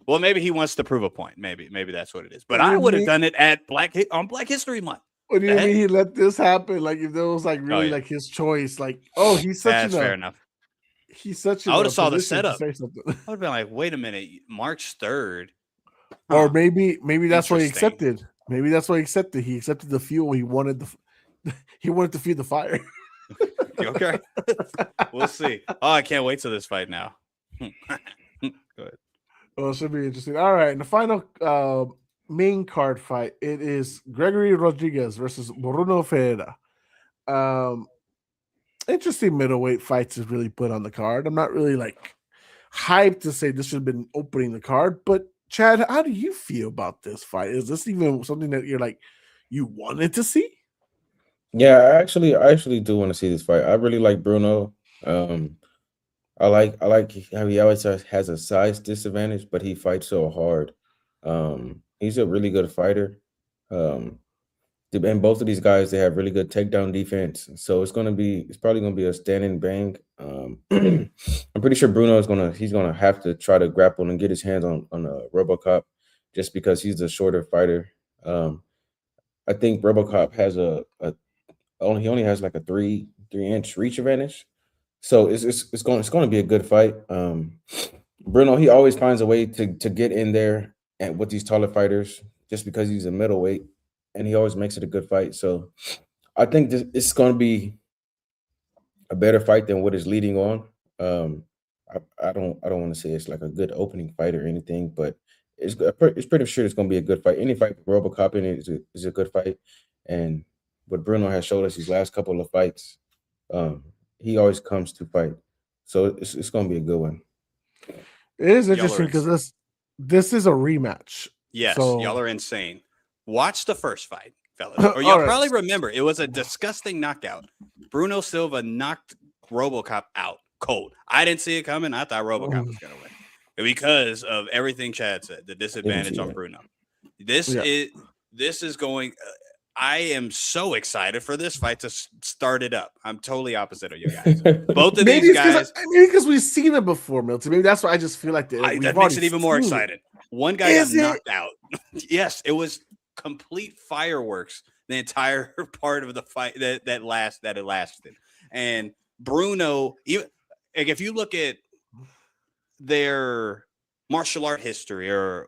Well, maybe he wants to prove a point. Maybe that's what it is. But I would have done it on Black History Month. What do you mean he let this happen? Like if there was like really like his choice, like he's such That's fair enough. He's such. I would have saw the setup. I would have been like, wait a minute, March 3rd. Or Huh. maybe that's what he Interesting. accepted. Maybe that's what he accepted. He accepted the fuel. He wanted he wanted to feed the fire. Okay. We'll see. Oh, I can't wait till this fight now. Go ahead. Well, it should be interesting. All right, and the final main card fight. It is Gregory Rodriguez versus Bruno Ferreira. Interesting middleweight fights is really put on the card. I'm not really like hyped to say this should have been opening the card, but Chad, how do you feel about this fight? Is this even something that you're like you wanted to see? Yeah, I actually do want to see this fight. I really like Bruno. I like how he always has a size disadvantage, but he fights so hard. He's a really good fighter. Um, and both of these guys, they have really good takedown defense. So it's probably gonna be a stand and bang. I'm pretty sure Bruno is he's gonna have to try to grapple and get his hands on a RoboCop, just because he's a shorter fighter. I think RoboCop has he only has like a 3-inch reach advantage. So it's going to be a good fight. Bruno, he always finds a way to get in there and with these taller fighters, just because he's a middleweight, and he always makes it a good fight. So I think it's going to be a better fight than what is leading on. Um, I don't want to say it's like a good opening fight or anything, but it's pretty sure it's going to be a good fight. Any fight with RoboCop in it is a good fight, and what Bruno has showed us these last couple of fights, he always comes to fight. So it's going to be a good one. It is interesting because this is a rematch. Yes, So y'all are insane. Watch the first fight, fellas. Or you'll probably remember it was a disgusting knockout. Bruno Silva knocked RoboCop out cold. I didn't see it coming. I thought RoboCop was going to win because of everything Chad said, the disadvantage on Bruno. This is going I am so excited for this fight to start it up. I'm totally opposite of you guys. Both of these guys. Maybe because we've seen it before, Milton. Maybe that's why I just feel like that makes it even more exciting. One guy got knocked out. Yes, it was complete fireworks the entire part of the fight that it lasted. And Bruno, even like if you look at their martial art history or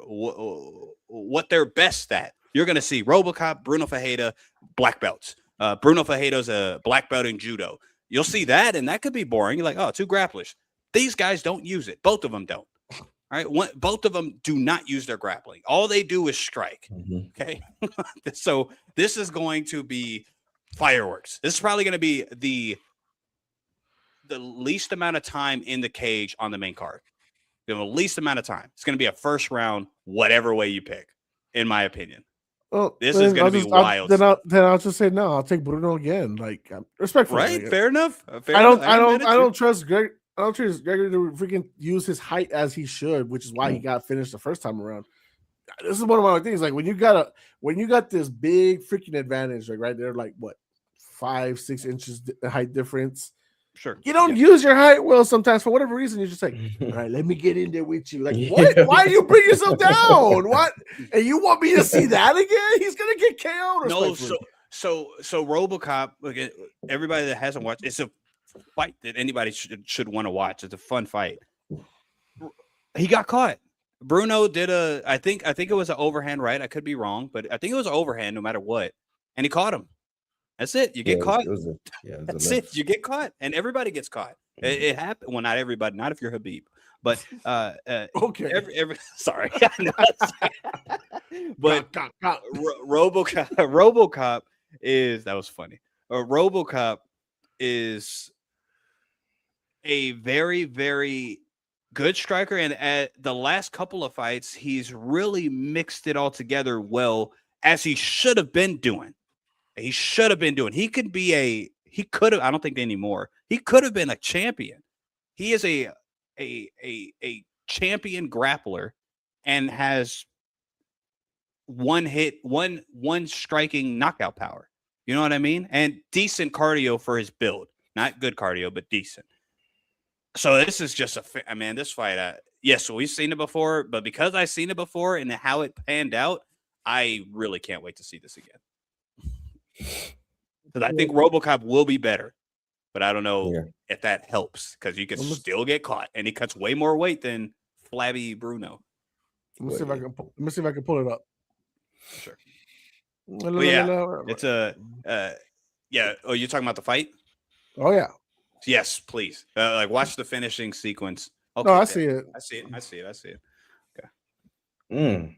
what they're best at, you're going to see RoboCop, Bruno Ferreira, black belts. Bruno Ferreira's a black belt in judo. You'll see that, and that could be boring. You're like, oh, two grapplers. These guys don't use it. Both of them don't. All right, both of them do not use their grappling. All they do is strike. Okay, so this is going to be fireworks. This is probably going to be the least amount of time in the cage on the main card. The least amount of time. It's going to be a first round, whatever way you pick, in my opinion. Well, this is going to be wild. Then I'll just say no. I'll take Bruno again. Like respectfully, right? Fair enough. I don't trust Greg. I don't trust Gregory to freaking use his height as he should, which is why he got finished the first time around. This is one of my things. Like when you got this big freaking advantage, like right there, like what 5-6 inches height difference. Sure. You don't use your height well sometimes for whatever reason. You're just like, all right, let me get in there with you. Like, what? Why do you bring yourself down? What? And you want me to see that again? He's gonna get KO'd. No, so RoboCop. Look, everybody that hasn't watched, it's a fight that anybody should want to watch. It's a fun fight. He got caught. Bruno did I think it was an overhand, right? I could be wrong, but I think it was an overhand no matter what. And he caught him. That's it. You get caught. That's it. You get caught. And everybody gets caught. It happened. Well, not everybody, not if you're Habib. But okay. Sorry. But RoboCop is that was funny. RoboCop is a very, very good striker, and at the last couple of fights, he's really mixed it all together well, as he should have been doing. He should have been doing. He could have. I don't think anymore. He could have been a champion. He is a champion grappler, and has one striking knockout power. You know what I mean? And decent cardio for his build. Not good cardio, but decent. So this is just this fight. Yes, we've seen it before, but because I've seen it before and how it panned out, I really can't wait to see this again. Because I think RoboCop will be better, but I don't know if that helps because you can still get caught, and he cuts way more weight than flabby Bruno. Let me see if I can pull it up. Sure. Well, yeah, it's a Mm-hmm. yeah. Oh, you're talking about the fight? Oh yeah. Yes, please. Like watch the finishing sequence. Okay, No, I yeah. see it. I see it. Okay. Mm.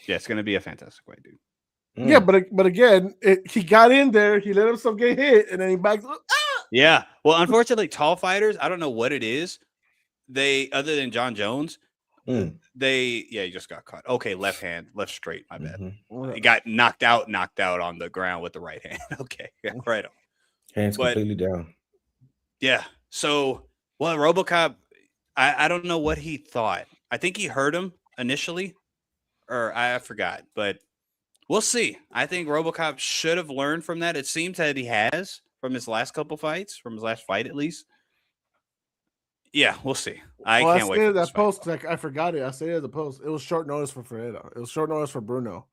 Yeah, it's gonna be a fantastic fight, dude. Yeah, but again, he got in there, he let himself get hit, and then he backed up. Yeah. Well, unfortunately, tall fighters, I don't know what it is. They, other than John Jones, he just got caught. Okay, left straight. My bad. Mm-hmm. He got knocked out on the ground with the right hand. Okay, yeah, right on. Hands completely down. Yeah. So, well, RoboCop, I don't know what he thought. I think he hurt him initially, or I forgot, but we'll see. I think RoboCop should have learned from that. It seems that he has from his last couple fights, from his last fight at least. Yeah, we'll see. I can't wait for that post. Like, I forgot it. I said it as a post. It was short notice for Ferreira. It was short notice for Bruno.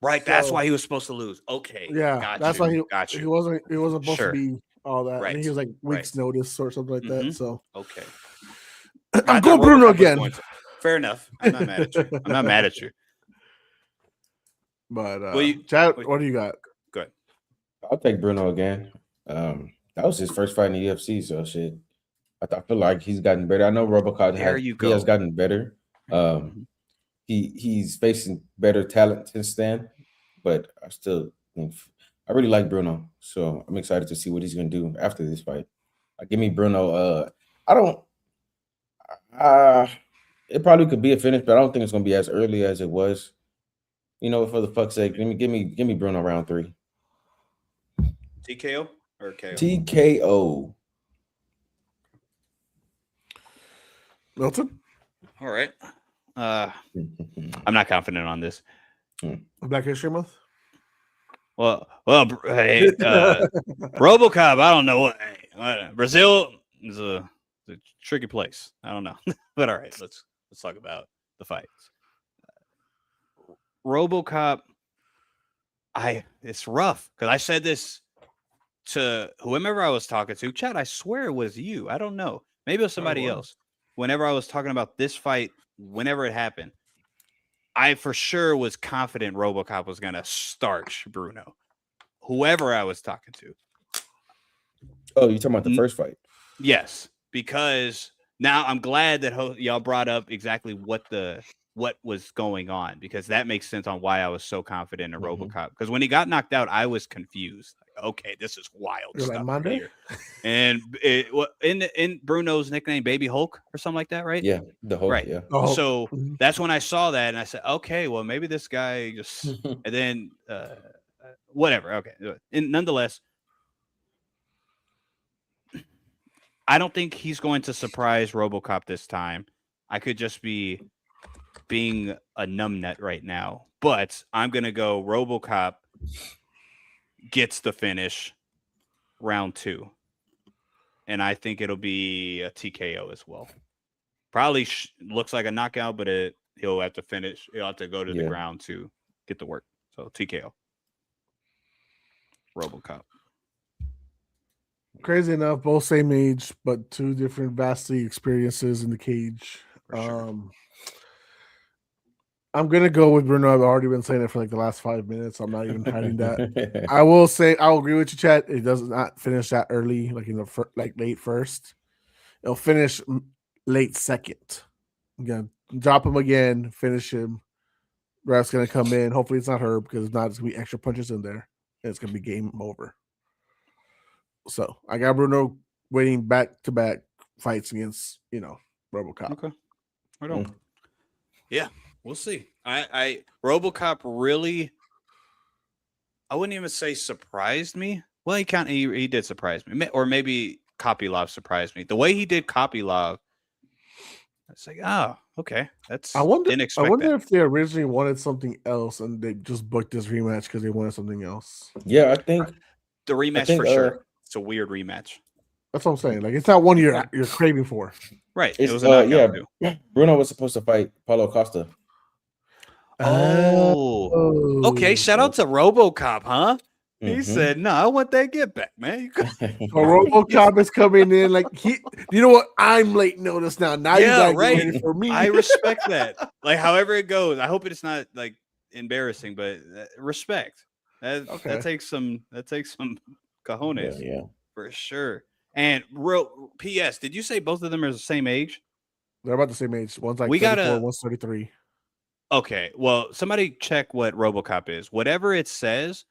Right, so, that's why he was supposed to lose. Okay, yeah, that's why he wasn't supposed to be all that. Right. And he was like weeks notice or something like that. So okay, I'm going Bruno again. Fair enough. I'm not mad at you. But Chad, what do you got? Good. I'll take Bruno again. That was his first fight in the UFC, so shit. I feel like he's gotten better. I know RoboCop has gotten better. He's facing better talent since then, but I really like Bruno, so I'm excited to see what he's gonna do after this fight. Give me Bruno. It probably could be a finish, but I don't think it's gonna be as early as it was. For the fuck's sake, give me Bruno round 3. TKO or KO? TKO. Milton? All right. I'm not confident on this. Black History Month? Well, hey, RoboCop, I don't know what. Brazil is a tricky place. I don't know. But all right, let's talk about the fights. RoboCop, it's rough because I said this to whomever I was talking to. Chad, I swear it was you. I don't know. Maybe it was somebody else. Whenever I was talking about this fight, whenever it happened, I for sure was confident RoboCop was going to starch Bruno. Whoever I was talking to. Oh, you're talking about the first fight? Yes, because now I'm glad that y'all brought up exactly what was going on, because that makes sense on why I was so confident in RoboCop. Because when he got knocked out, I was confused. Like, okay, this is wild stuff right here. And in Bruno's nickname, Baby Hulk or something like that, right? Yeah, the Hulk. Right. Yeah. So that's when I saw that, and I said, okay, well, maybe this guy just and then whatever. Okay, and nonetheless, I don't think he's going to surprise RoboCop this time. I could just be being a numbnut right now, but I'm gonna go RoboCop gets the finish round 2, and I think it'll be a TKO as well. Probably looks like a knockout, but he'll have to finish. He'll have to go to the ground to get the work. So TKO. RoboCop. Crazy enough, both same age, but two different vastly experiences in the cage. Sure. I'm gonna go with Bruno. I've already been saying it for like the last 5 minutes. I'm not even hiding that. I will say I'll agree with you, Chat. It does not finish that early, like in the late first. It'll finish late second. I'm gonna drop him again, finish him. Ref's gonna come in. Hopefully it's not her, because if not, it's gonna be extra punches in there, and it's gonna be game over. So I got Bruno waiting back-to-back fights against RoboCop. Okay, I don't. Yeah, we'll see. I RoboCop really, I wouldn't even say surprised me. Well, he did surprise me, or maybe Kopylov surprised me. The way he did Kopylov, it's like, oh, okay, I wonder if they originally wanted something else and they just booked this rematch because they wanted something else. Yeah, I think the rematch for sure. It's a weird rematch. That's what I'm saying. Like, it's not one you're craving for. Right. It was a knockout too. Bruno was supposed to fight Paulo Costa. Oh. Okay. Shout out to RoboCop, huh? He said, "No, I want that get back, man." So RoboCop is coming in like you know what? I'm late notice now. Now you gotta get ready for me. I respect that. Like, however it goes, I hope it's not like embarrassing, but respect. That takes some cojones, Yeah. for sure. And real P.S. Did you say both of them are the same age? They're about the same age. One's like We 34, one's 33. Okay, well, somebody check what RoboCop is. Whatever it says,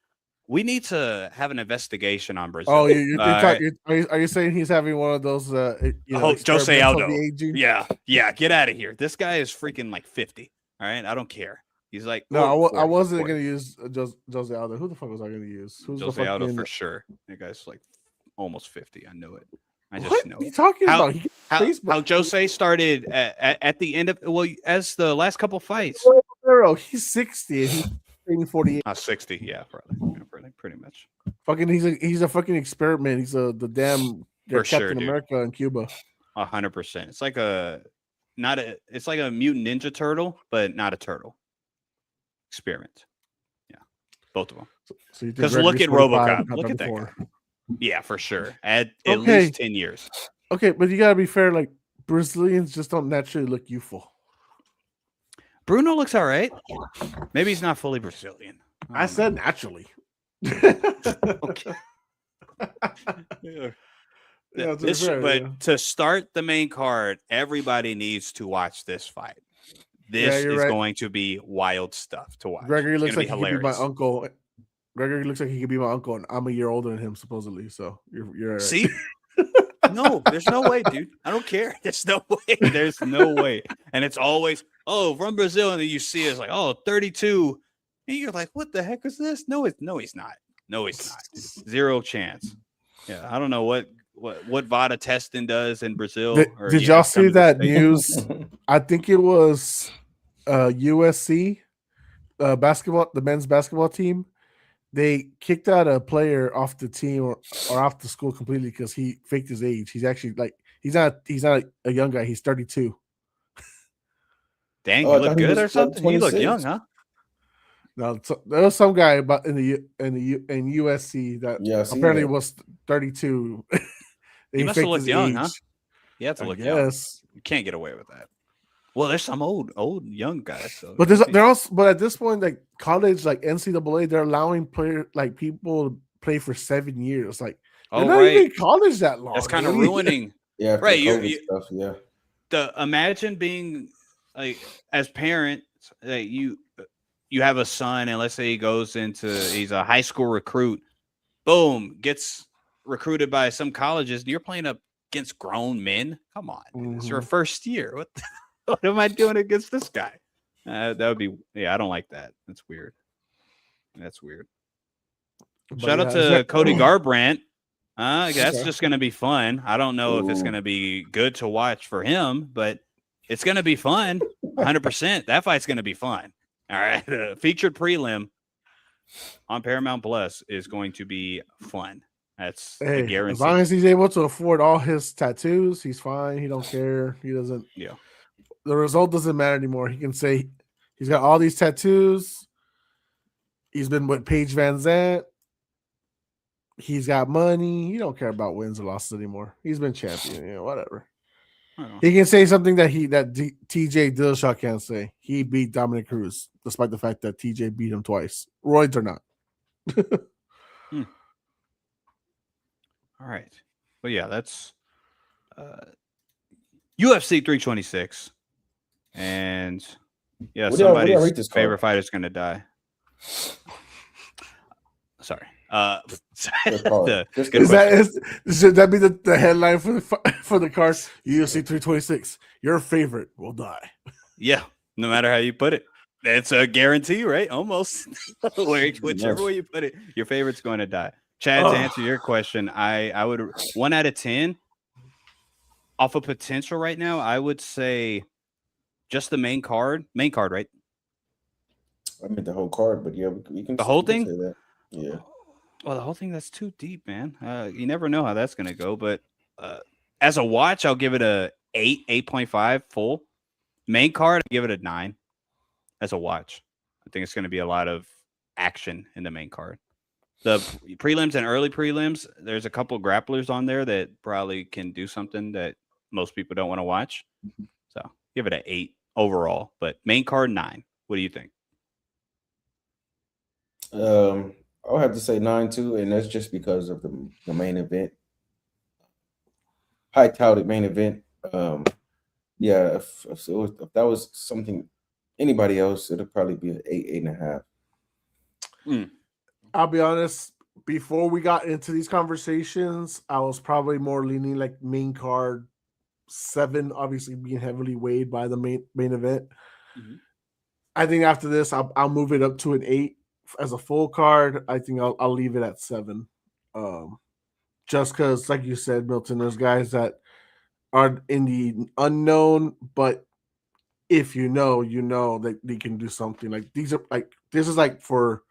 we need to have an investigation on Brazil. Oh, are you saying he's having one of those? Jose Aldo. De-aging? Yeah. Get out of here. This guy is freaking like 50. All right, I don't care. He's like no, I wasn't gonna use Jose Aldo. Who the fuck was I gonna use? Who's Jose the Aldo for sure. That guy's like almost 50. I knew it. I just what know are you it. talking about? How Jose started at the end of as the last couple fights. He's 60 and he's training 48. 60, yeah, probably pretty much. Fucking, he's a fucking experiment. He's the damn Captain America in Cuba. 100%. It's like it's like a mutant ninja turtle, but not a turtle. Experiment. Yeah, both of them. Because look at RoboCop. Look at that guy. Yeah, for sure. At least 10 years. Okay, but you gotta be fair. Like, Brazilians just don't naturally look youthful. Bruno looks all right. Maybe he's not fully Brazilian. I said naturally. Okay. To start the main card, everybody needs to watch this fight. This is going to be wild stuff to watch. Gregory looks like he could be my uncle. Gregory looks like he could be my uncle, and I'm a year older than him, supposedly. So you're right. See? No, there's no way, dude. I don't care. There's no way. There's no way. And it's always, from Brazil, and then you see it's like, 32. And you're like, what the heck is this? No, he's not. No, he's not. Zero chance. Yeah, I don't know what VADA testing does in Brazil. Did y'all see that news? I think it was USC basketball, the men's basketball team. They kicked out a player off the team or off the school completely because he faked his age. He's actually he's not a young guy. He's 32. Dang, he looked good or something. He looked young, huh? No, there was some guy about in USC that apparently was 32. He must have looked young, huh? You have to look young. Yes, you can't get away with that. Well, there's some old young guys. So but but at this point, like college, like NCAA, they're allowing people to play for 7 years. Like, they're not even in college that long. That's kind of ruining. Yeah, right. Imagine being like, as parents, that you have a son, and let's say he's a high school recruit. Boom, gets recruited by some colleges, and you're playing up against grown men. Come on, it's your first year. What am I doing against this guy? That would be, I don't like that. That's weird. Shout out to Cody Garbrandt. That's just going to be fun. I don't know if it's going to be good to watch for him, but it's going to be fun. 100%. That fight's going to be fun. All right. The featured prelim on Paramount Plus is going to be fun. That's a guarantee. As long as he's able to afford all his tattoos, he's fine. He don't care. He doesn't. Yeah. The result doesn't matter anymore. He can say he's got all these tattoos. He's been with Paige Van Zandt. He's got money. He don't care about wins or losses anymore. He's been champion, whatever. He can say something that TJ Dillashaw can't say. He beat Dominic Cruz, despite the fact that TJ beat him twice. Roids or not. All right. Well, yeah, that's UFC 326. And somebody's favorite fighter is going to die. Sorry. Should that be the headline for the card? UFC 326. Your favorite will die. Yeah, no matter how you put it. It's a guarantee, right? Almost. Whichever way you put it, your favorite's going to die. Chad, to answer your question, I would 1 out of 10 off of potential right now. I would say just the main card, right? I meant the whole card, but yeah, we can. The whole thing. Say that. Yeah. Well, the whole thing, that's too deep, man. You never know how that's gonna go. But as a watch, I'll give it a 8.5 full. Main card, I give it a 9 as a watch. I think it's gonna be a lot of action in the main card. the prelims and early prelims, there's a couple grapplers on there that probably can do something that most people don't want to watch. So give it an 8 overall, but main card 9. What do you think? I'll have to say 9 too, and that's just because of the main event, high touted main event. Yeah, if that was something anybody else, it'd probably be an 8.5. I'll be honest. Before we got into these conversations, I was probably more leaning like main card 7, obviously being heavily weighed by the main event. Mm-hmm. I think after this, I'll move it up to an 8 as a full card. I think I'll leave it at 7. Just because, like you said, Milton, there's guys that are in the unknown, but if you know that they can do something. Like these are like this is like for.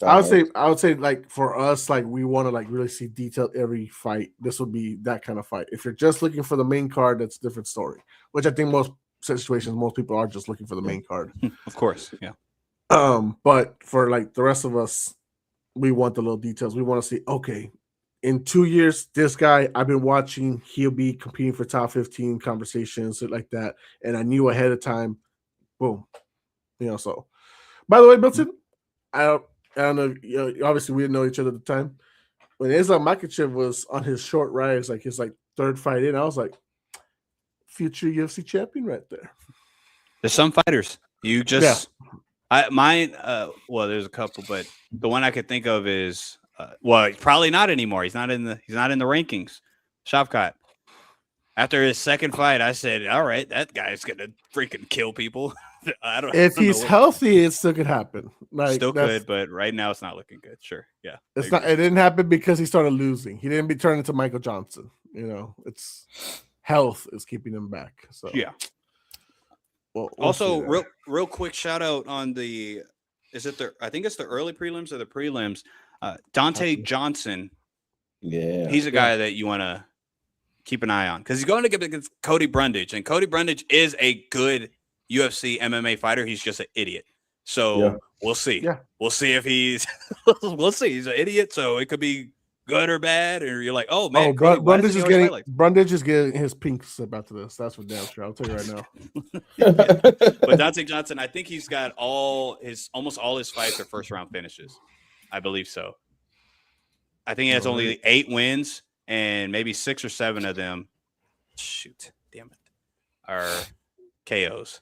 I would say like for us, like we want to like really see detailed every fight. This would be that kind of fight. If you're just looking for the main card, that's a different story. Which I think most situations, most people are just looking for the main card. Of course, yeah. But for like the rest of us, we want the little details. We want to see, okay, in 2 years, this guy I've been watching, he'll be competing for top 15 conversations, like that. And I knew ahead of time, boom. So by the way, Milton, I don't know. Obviously, we didn't know each other at the time. When Islam Makhachev was on his short rise, like his third fight in, I was like, future UFC champion right there. There's some fighters you just, well, there's a couple, but the one I could think of is, probably not anymore. He's not in the rankings. Shavkat. After his second fight, I said, all right, that guy's gonna freaking kill people. If he's healthy, it still could happen. Still could, but right now it's not looking good. Sure, yeah. It's not. It didn't happen because he started losing. He didn't be turned into Michael Johnson. It's health is keeping him back. So yeah. Well, also, real quick shout out on the. I think it's the early prelims or the prelims. Dante Johnson. Yeah, he's a guy that you want to keep an eye on because he's going to get against Cody Brundage, and Cody Brundage is a good UFC MMA fighter. He's just an idiot. So we'll see. Yeah. We'll see if he's we'll see. He's an idiot, so it could be good or bad, or you're like, oh man, Brundage is getting his pink slip after this. That's for damn sure. I'll tell you right now. But Dante Johnson, I think he's got almost all his fights are first round finishes. I believe so. I think he has only 8 wins, and maybe 6 or 7 of them, are KOs.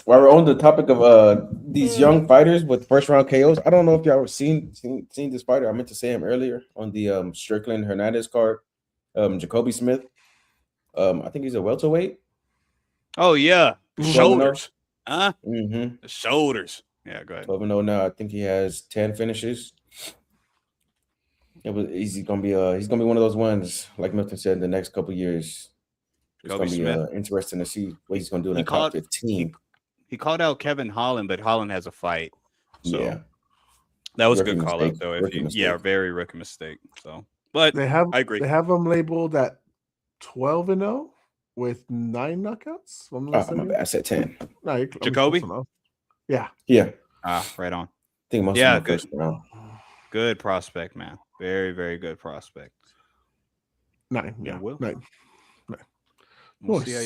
While we're on the topic of these young fighters with first round KOs, I don't know if y'all seen this fighter. I meant to say him earlier on the Strickland Hernandez card. Jacoby Smith. I think he's a welterweight. Oh yeah, shoulders. Huh? Mm-hmm. The shoulders. Yeah, go ahead. 12-0 now. I think he has 10 finishes. He's gonna be one of those ones, like Milton said, in the next couple of years. It's gonna be interesting to see what he's gonna do in the top 15. He called out Kevin Holland, but Holland has a fight. So that was a good call out, though. Very rookie mistake. So, but I agree. They have him labeled at 12-0 with 9 knockouts. My bad. I said 10. No, Jacoby. Yeah. Right on. I think most of the first round. Good prospect, man. Very, very good prospect. 9. Yeah, 9. We'll see how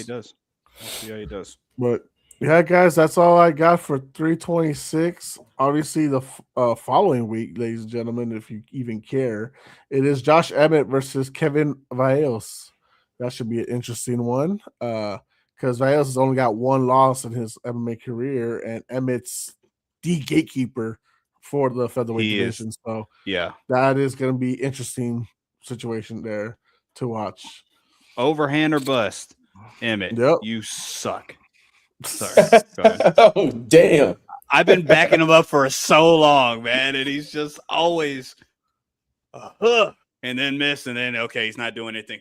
he does. But yeah, guys, that's all I got for 326. Obviously, the following week, ladies and gentlemen, if you even care, it is Josh Emmett versus Kevin Valles. That should be an interesting one because Valles has only got 1 loss in his MMA career, and Emmett's the gatekeeper for the featherweight division. So yeah, that is going to be interesting situation there to watch. Overhand or bust, Emmett. Yep. You suck. Sorry. Oh damn! I've been backing him up for so long, man, and he's just always and then miss, and then he's not doing anything.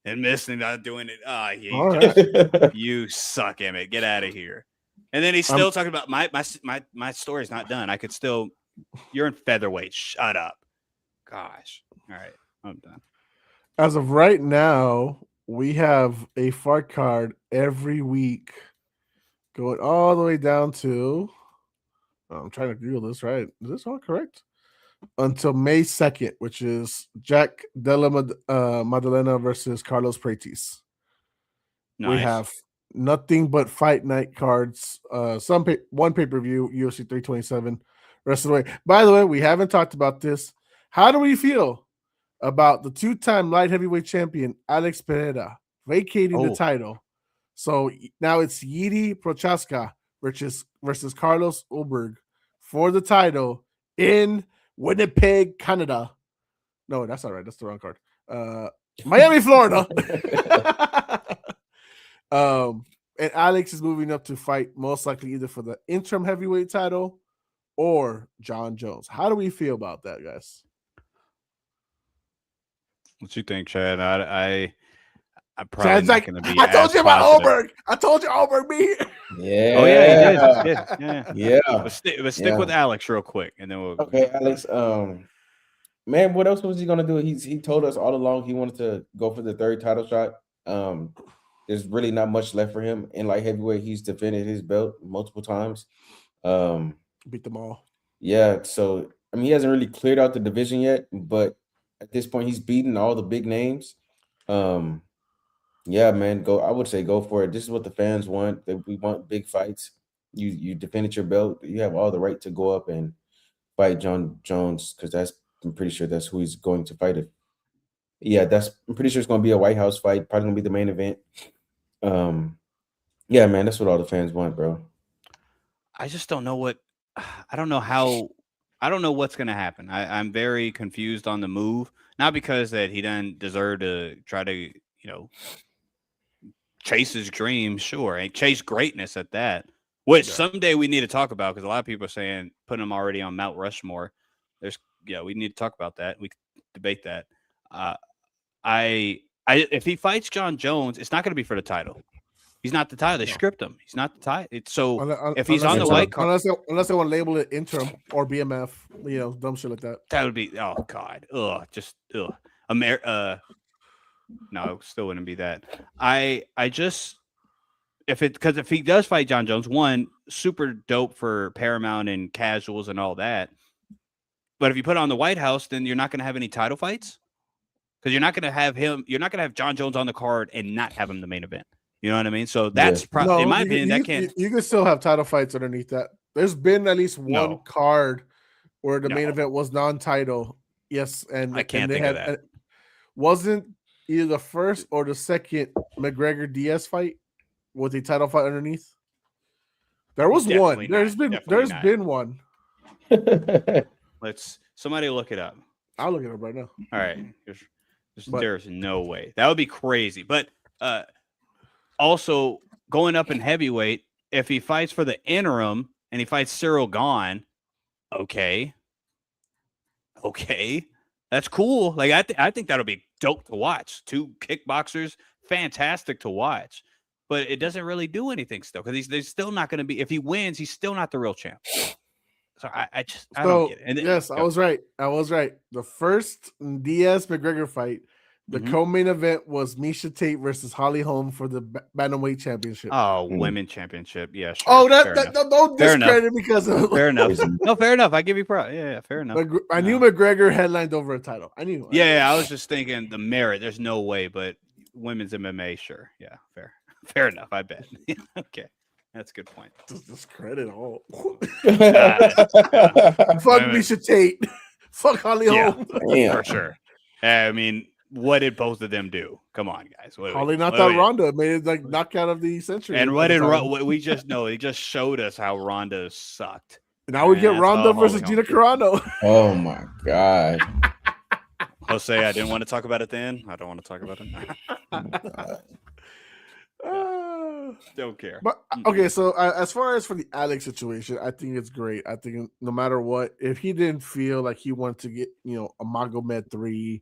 And miss and not doing it. You suck, Emmett. Get out of here. And then he's still talking about my story's not done. I could still. You're in featherweight. Shut up. Gosh. All right, I'm done. As of right now, we have a fight card every week going all the way down to. I'm trying to Google this. Right? Is this all correct? Until May 2nd, which is Jack Della Maddalena versus Carlos Pratis. Nice. We have nothing but fight night cards. One pay-per-view, UFC 327. Rest of the way. By the way, we haven't talked about this. How do we feel about the two-time light heavyweight champion Alex Pereira vacating the title? So now it's Yidi Prochaska versus Carlos Ulberg for the title in Winnipeg, Canada. No, that's not right. That's the wrong card. Miami, Florida. And Alex is moving up to fight most likely either for the interim heavyweight title or John Jones. How do we feel about that, guys? What you think, Chad? I'm probably Chad's not like, going to be. I told you about positive. Ulberg. I told you Ulberg be here. Yeah. Oh yeah, he did. Yeah. Yeah. But stick with Alex real quick, and then we'll. Okay, Alex. Man, what else was he gonna do? He told us all along he wanted to go for the third title shot. There's really not much left for him in light heavyweight. He's defended his belt multiple times. Beat them all. Yeah, so I mean he hasn't really cleared out the division yet, but at this point he's beaten all the big names. Yeah, man, I would say go for it. This is what the fans want. We want big fights. You defended your belt. You have all the right to go up and fight John Jones because I'm pretty sure that's who he's going to fight. I'm pretty sure it's going to be a White House fight. Probably going to be the main event. Yeah, man, that's what all the fans want, bro. I just don't know I don't know what's going to happen. I'm very confused on the move. Not because that he doesn't deserve to try to, chase his dreams, sure, and chase greatness at that, which someday we need to talk about because a lot of people are saying put him already on Mount Rushmore. We need to talk about that. We can debate that. If he fights John Jones, it's not going to be for the title. He's not the title. They script him. He's not the title. So if he's on the white card, unless they want to label it interim or BMF, dumb shit like that. That would be god, no, still wouldn't be that. If he does fight John Jones, one, super dope for Paramount and casuals and all that. But if you put it on the White House, then you're not going to have any title fights because you're not going to have him. You're not going to have John Jones on the card and not have him the main event. You know what I mean? So that's probably, in my opinion, you can still have title fights underneath that. There's been at least one card where the main event was non-title. Yes, and I can't think of that. Wasn't either the first or the second McGregor Diaz fight with a title fight underneath. There was one. There's been one. Somebody look it up. I'll look it up right now. All right. There's no way. That would be crazy. But also going up in heavyweight, if he fights for the interim and he fights Cyril Gahn, okay, that's cool. Like I think that'll be dope to watch. Two kickboxers, fantastic to watch. But it doesn't really do anything still because he's still not going to be. If he wins, he's still not the real champ. So I don't get it. And yes, I was right. The first Diaz McGregor fight, the co-main event was Miesha Tate versus Holly Holm for the bantamweight championship. Oh, women championship. Yeah. Sure. Oh, don't discredit because of fair enough. No, fair enough. I give you props. Yeah, fair enough. I knew McGregor headlined over a title. I knew. Yeah, I was just thinking the merit. There's no way, but women's MMA, sure. Yeah, fair enough. I bet. Okay. That's a good point. Discredit all. Fuck Miesha Tate. Fuck Holly Holm. For sure. I mean, what did both of them do? Come on, guys. Holly knocked out Ronda, made it like knockout of the century. And we just know? He just showed us how Ronda sucked. Now we get Ronda versus Gina Carano. Oh my god. Jose, I didn't want to talk about it then. I don't want to talk about it. Don't care. But okay, so as far as for the Alex situation, I think it's great. I think no matter what, if he didn't feel like he wanted to get a Magomed 3,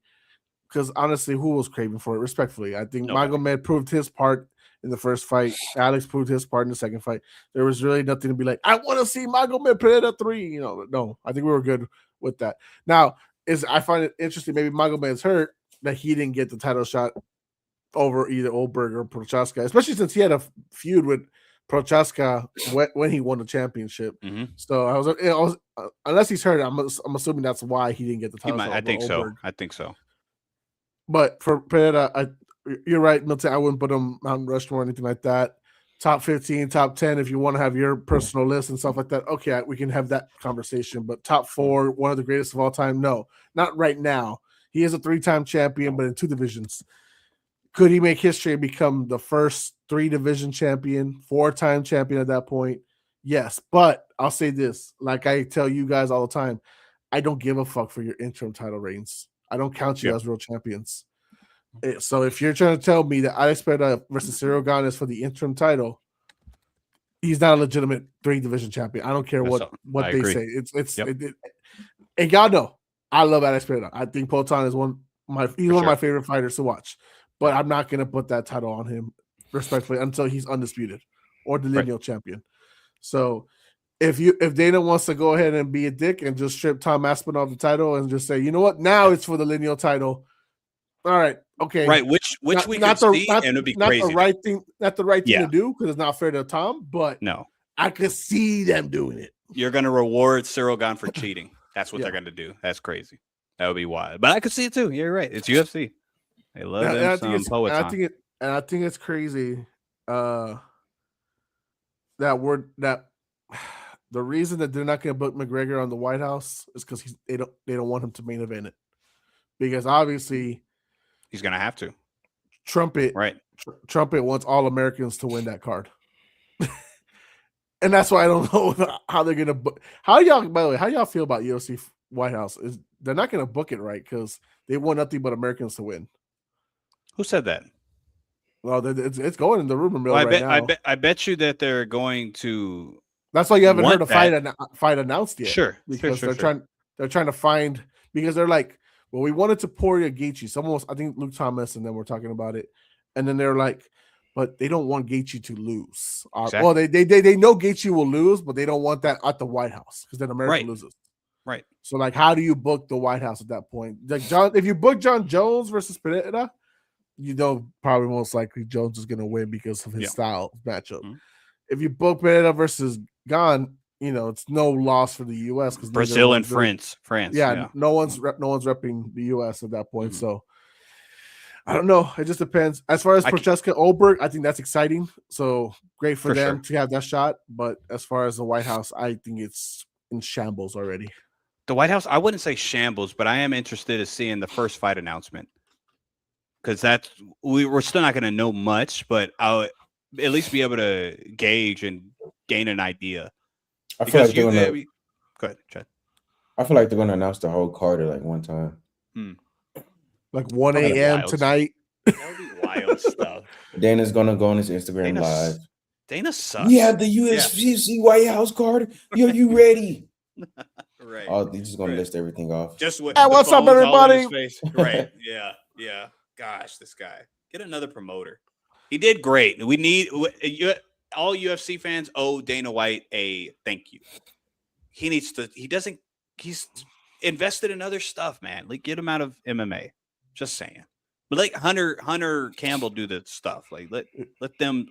because honestly, who was craving for it? Respectfully, I think Magomed proved his part in the first fight. Alex proved his part in the second fight. There was really nothing to be like, I want to see Magomed Pereira 3. No, I think we were good with that. Now, I find it interesting. Maybe Magomed's hurt that he didn't get the title shot over either Ulberg or Prochaska, especially since he had a feud with Prochaska when he won the championship. Mhm. So I was unless he's hurt, I'm assuming that's why he didn't get the title. I think so. I think so. But for Pereira, you're right, Milton. I wouldn't put him Mount Rushmore or anything like that. Top 15, top 10, if you want to have your personal list and stuff like that, okay, we can have that conversation. But top 4, one of the greatest of all time, no, not right now. He is a 3-time champion, but in 2 divisions. Could he make history and become the first 3-division champion, 4-time champion at that point? Yes, but I'll say this, like I tell you guys all the time, I don't give a fuck for your interim title reigns. I don't count you as real champions. So if you're trying to tell me that Alex Pereira versus Cyril Gane is for the interim title, he's not a legitimate 3-division champion. I don't care what they say. And y'all know I love Alex Pereira. I think Poatan is one of my favorite fighters to watch. But I'm not gonna put that title on him respectfully until he's undisputed or the lineal champion. So if Dana wants to go ahead and be a dick and just strip Tom Aspinall of the title and just say, you know what, now it's for the lineal title. All right, okay, right. Which we could see, and it'd be crazy. Not the right thing to do because it's not fair to Tom. But no, I could see them doing it. You're gonna reward Cyril Gane for cheating. That's what they're gonna do. That's crazy. That would be wild. But I could see it too. You're right. It's UFC. They love them some Poatan. I think it's crazy. The reason that they're not going to book McGregor on the White House is because they don't want him to main event it, because obviously he's going to have to. Trumpet wants all Americans to win that card, and that's why I don't know how they're going to book. By the way, how y'all feel about UFC White House? They're not going to book it right because they want nothing but Americans to win. Who said that? Well, it's going in the rumor mill now. I bet you that they're going to. That's why you haven't heard a fight announced yet. Sure, because they're trying to find, because they're like, well, we wanted to Poirier Gaethje. I think Luke Thomas, and then we're talking about it, and then they're like, but they don't want Gaethje to lose. Exactly. Well, they know Gaethje will lose, but they don't want that at the White House because then America loses. Right. So like, how do you book the White House at that point? Like if you book John Jones versus Pereira, you know, probably most likely Jones is going to win because of his style matchup. Mm-hmm. If you book Pereira versus Gane, you know, it's no loss for the U.S. because Brazil and France. Yeah, no one's repping the U.S. at that point. Mm-hmm. So I don't know. It just depends. As far as Prochaska Oberg, I think that's exciting. So great for them to have that shot. But as far as the White House, I think it's in shambles already. The White House, I wouldn't say shambles, but I am interested in seeing the first fight announcement. Because we're still not going to know much, but I'll at least be able to gauge and gain an idea. I feel like go ahead, Chad. I feel like they're going to announce the whole card at like one time. Like 1 a.m. tonight. That would be wild stuff. Dana's going to go on his Instagram live. Dana sucks. Yeah, the UFC White House card. Yo, you ready? Right. Oh, he's just going to list everything off. Just with what's up, everybody? Right. Yeah. Gosh, this guy. Get another promoter. He did great. We need all UFC fans owe Dana White a thank you. He's invested in other stuff, man. Like, get him out of MMA. Just saying. But like Hunter Campbell do the stuff. Like let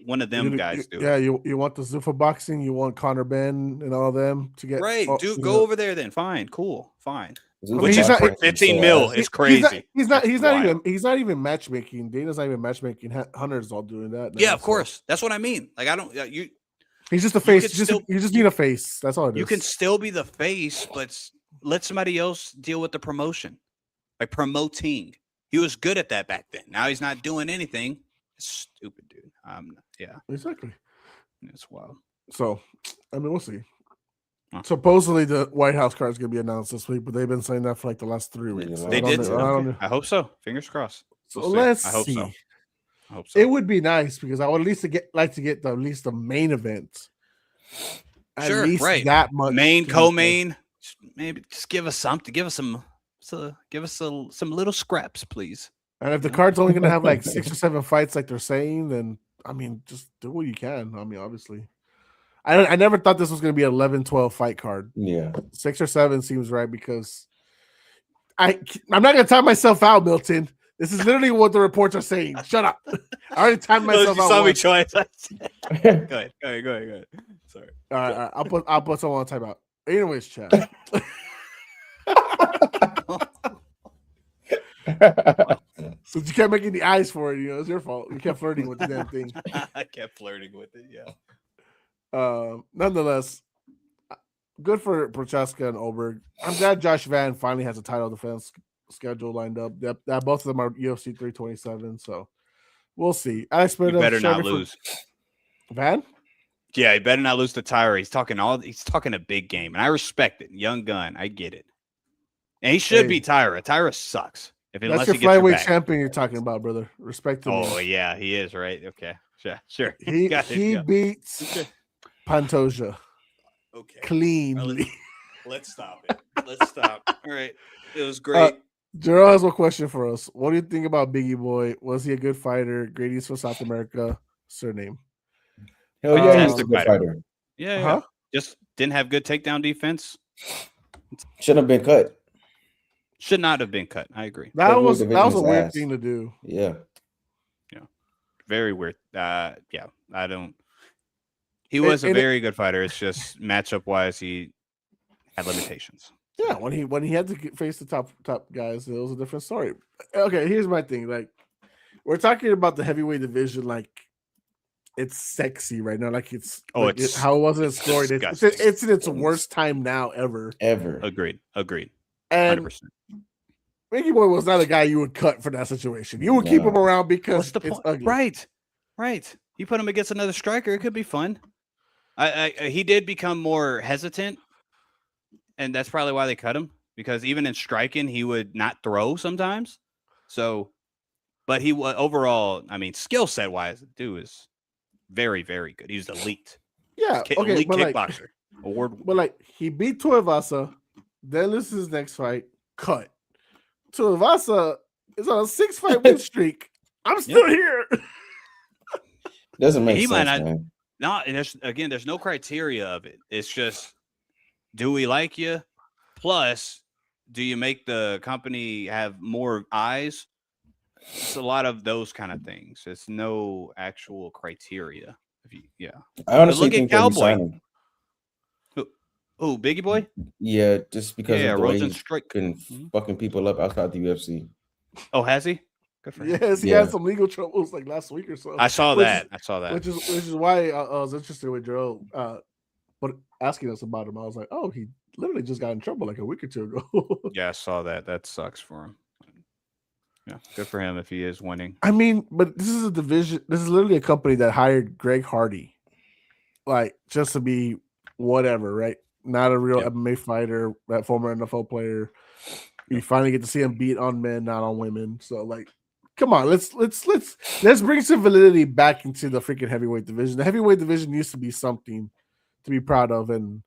one of them guys do it. Yeah, you want the Zuffa boxing, you want Conor Ben and all of them to get go over there then. Fine, cool, fine. Which is 15 mil is crazy. He's not even matchmaking. Dana's not even matchmaking. Hunter's all doing that now, yeah, of course. That's what I mean. Like, I don't he's just a face. You just need a face. That's all it is. You can still be the face, but let somebody else deal with the promotion. Like promoting. He was good at that back then. Now he's not doing anything. It's stupid, dude. Yeah. Exactly. It's wild. So, I mean, we'll see. Supposedly the White House card is going to be announced this week, but they've been saying that for like the last 3 weeks. They did. I hope so. Fingers crossed. Let's see. I hope so. It would be nice because I would at least like to get at least the main event. At least that much. Main, co-main. Maybe just give us something. Give us some little scraps, please. And if the card's only going to have like 6 or 7 fights, like they're saying, then I mean, just do what you can. I mean, obviously. I never thought this was going to be an 11-12 fight card. Yeah. 6 or 7 seems right because I'm not going to time myself out, Milton. This is literally what the reports are saying. Shut up. I already timed myself out. You saw me twice. Go ahead. Sorry. All right. I'll put someone on timeout. Anyways, chat. Since you kept making the eyes for it, it's your fault. You kept flirting with the damn thing. I kept flirting with it. Yeah. Nonetheless, good for Prochaska and Oberg. I'm glad Josh Van finally has a title defense schedule lined up. That both of them are UFC 327, so we'll see. Alex You better not lose. Van? Yeah, he better not lose to Tyra. He's talking a big game, and I respect it. Young gun, I get it. And he should beat Tyra. Tyra sucks. That's your flyweight champion you're talking about, brother. Respect to me. Oh yeah, he is, right? Okay. Sure. He beats Pantoja. Okay. Cleanly. Let's stop it. Let's stop. All right. It was great. Gerald has one question for us. What do you think about Biggie Boy? Was he a good fighter? Greatest for South America? Surname. Hell yeah, he's a good fighter. Yeah. Just didn't have good takedown defense. Shouldn't have been cut. Should not have been cut. I agree. That was a weird thing to do. Yeah. Very weird. I don't. He was a very good fighter. It's just matchup wise, he had limitations. Yeah, when he had to face the top guys, it was a different story. Okay, here's my thing. Like, we're talking about the heavyweight division, like it's sexy right now. Like it's how it wasn't scored. It's in its worst time now ever. Agreed. And 100%. Mickey Boy was not a guy you would cut for that situation. You would keep him around because it's ugly. Right. You put him against another striker, it could be fun. He did become more hesitant, and that's probably why they cut him, because even in striking, he would not throw sometimes. So, but he was overall, I mean, skill set wise, dude is very, very good. He's elite. Yeah, elite kickboxer. Award. But like, he beat Tuivasa, then this is his next fight, cut. Tuivasa is on a 6-fight win streak. I'm still here. Doesn't make sense, man. No, there's no criteria of it. It's just, do we like you? Plus, do you make the company have more eyes? It's a lot of those kind of things. It's no actual criteria. I honestly look think at Cowboy. Who, Biggie Boy? Yeah, just because of the way he's been fucking people up outside the UFC. Oh, has he? Good for him. Yes, he had some legal troubles like last week or so. I saw that. Which is why I was interested with Gerald, but asking us about him. I was like, oh, he literally just got in trouble like a week or two ago. Yeah, I saw that. That sucks for him. Yeah, good for him if he is winning. I mean, but this is a division. This is literally a company that hired Greg Hardy, like just to be whatever, right? Not a real MMA fighter, that former NFL player. You finally get to see him beat on men, not on women. So, like, come on, let's bring some validity back into the freaking heavyweight division. The heavyweight division used to be something to be proud of, and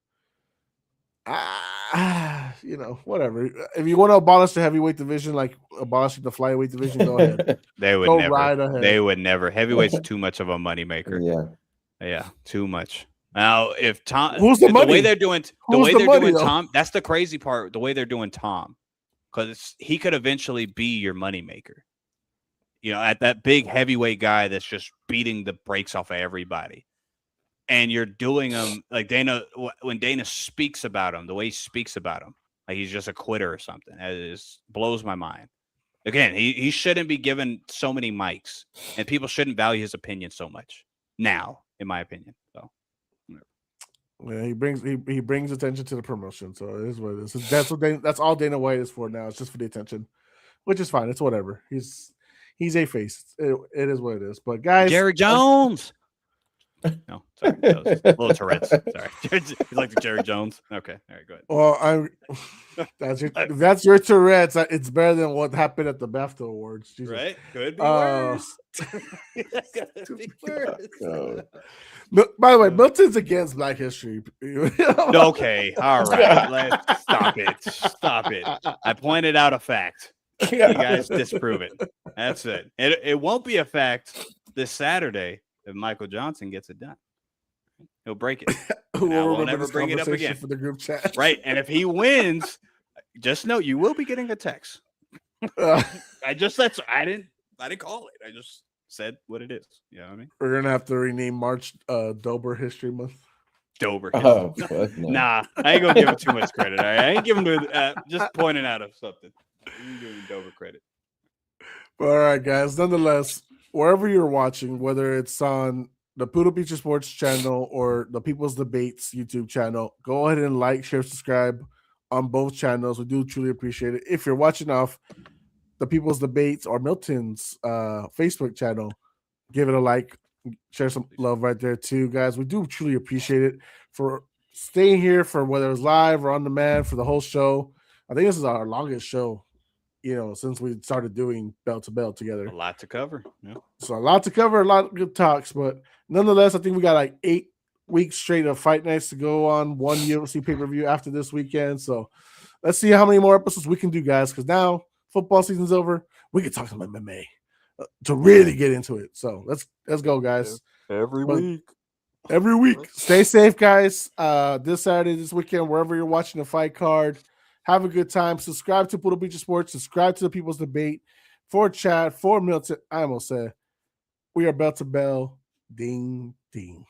whatever. If you want to abolish the heavyweight division, like abolishing the flyweight division, go ahead. They would never. Right ahead. They would never. Heavyweight's too much of a moneymaker. Yeah, too much. Now, if Tom, who's the money? The way they're doing Tom, that's the crazy part. The way they're doing Tom, because he could eventually be your moneymaker. At that big heavyweight guy that's just beating the brakes off of everybody. And you're doing him like Dana, when Dana speaks about him, the way he speaks about him, like he's just a quitter or something. It blows my mind. Again, he shouldn't be given so many mics, and people shouldn't value his opinion so much now, in my opinion. So, yeah, he brings attention to the promotion, so it is what it is. That's all Dana White is for now. It's just for the attention, which is fine. It's whatever. He's a face. It is what it is. But guys, Jerry Jones. No, sorry. Little Tourette's. Sorry. You like the Jerry Jones? Okay. All right, go ahead. Well, that's your Tourette's. It's better than what happened at the BAFTA Awards. Jesus. Right? Could be worse. By the way, Milton's against Black History. Okay. All right. Let's stop it. I pointed out a fact. You guys disprove it. That's it. It won't be a fact this Saturday if Michael Johnson gets it done. He'll break it. We'll never bring it up again for the group chat. Right. And if he wins, just know you will be getting a text. I didn't call it. said what it is. You know what I mean? We're gonna have to rename March Dober History Month. Dober. Oh, fuck no. Nah, I ain't gonna give it too much credit. All right? I ain't giving to just pointing out of something. I ain't giving Dober credit. But all right, guys. Nonetheless, wherever you're watching, whether it's on the Puro Pinche Sports channel or the People's Debates YouTube channel, go ahead and like, share, subscribe on both channels. We do truly appreciate it. If you're watching off the People's Debates or Milton's Facebook channel, give it a like, share some love right there too, guys. We do truly appreciate it for staying here for whether it's live or on demand for the whole show. I think this is our longest show, since we started doing Bell to Bell together. A lot to cover. Yeah. So a lot to cover, a lot of good talks, but nonetheless, I think we got like 8 weeks straight of fight nights to go on, one UFC pay-per-view after this weekend. So let's see how many more episodes we can do, guys, because now football season's over. We can talk some MMA to really get into it. So let's go, guys. Every week. Every week. Stay safe, guys. This Saturday, this weekend, wherever you're watching the fight card, have a good time. Subscribe to Puro Pinche Sports. Subscribe to the People's Debate. For Chad, for Milton, I almost said, we are bell to bell. Ding, ding.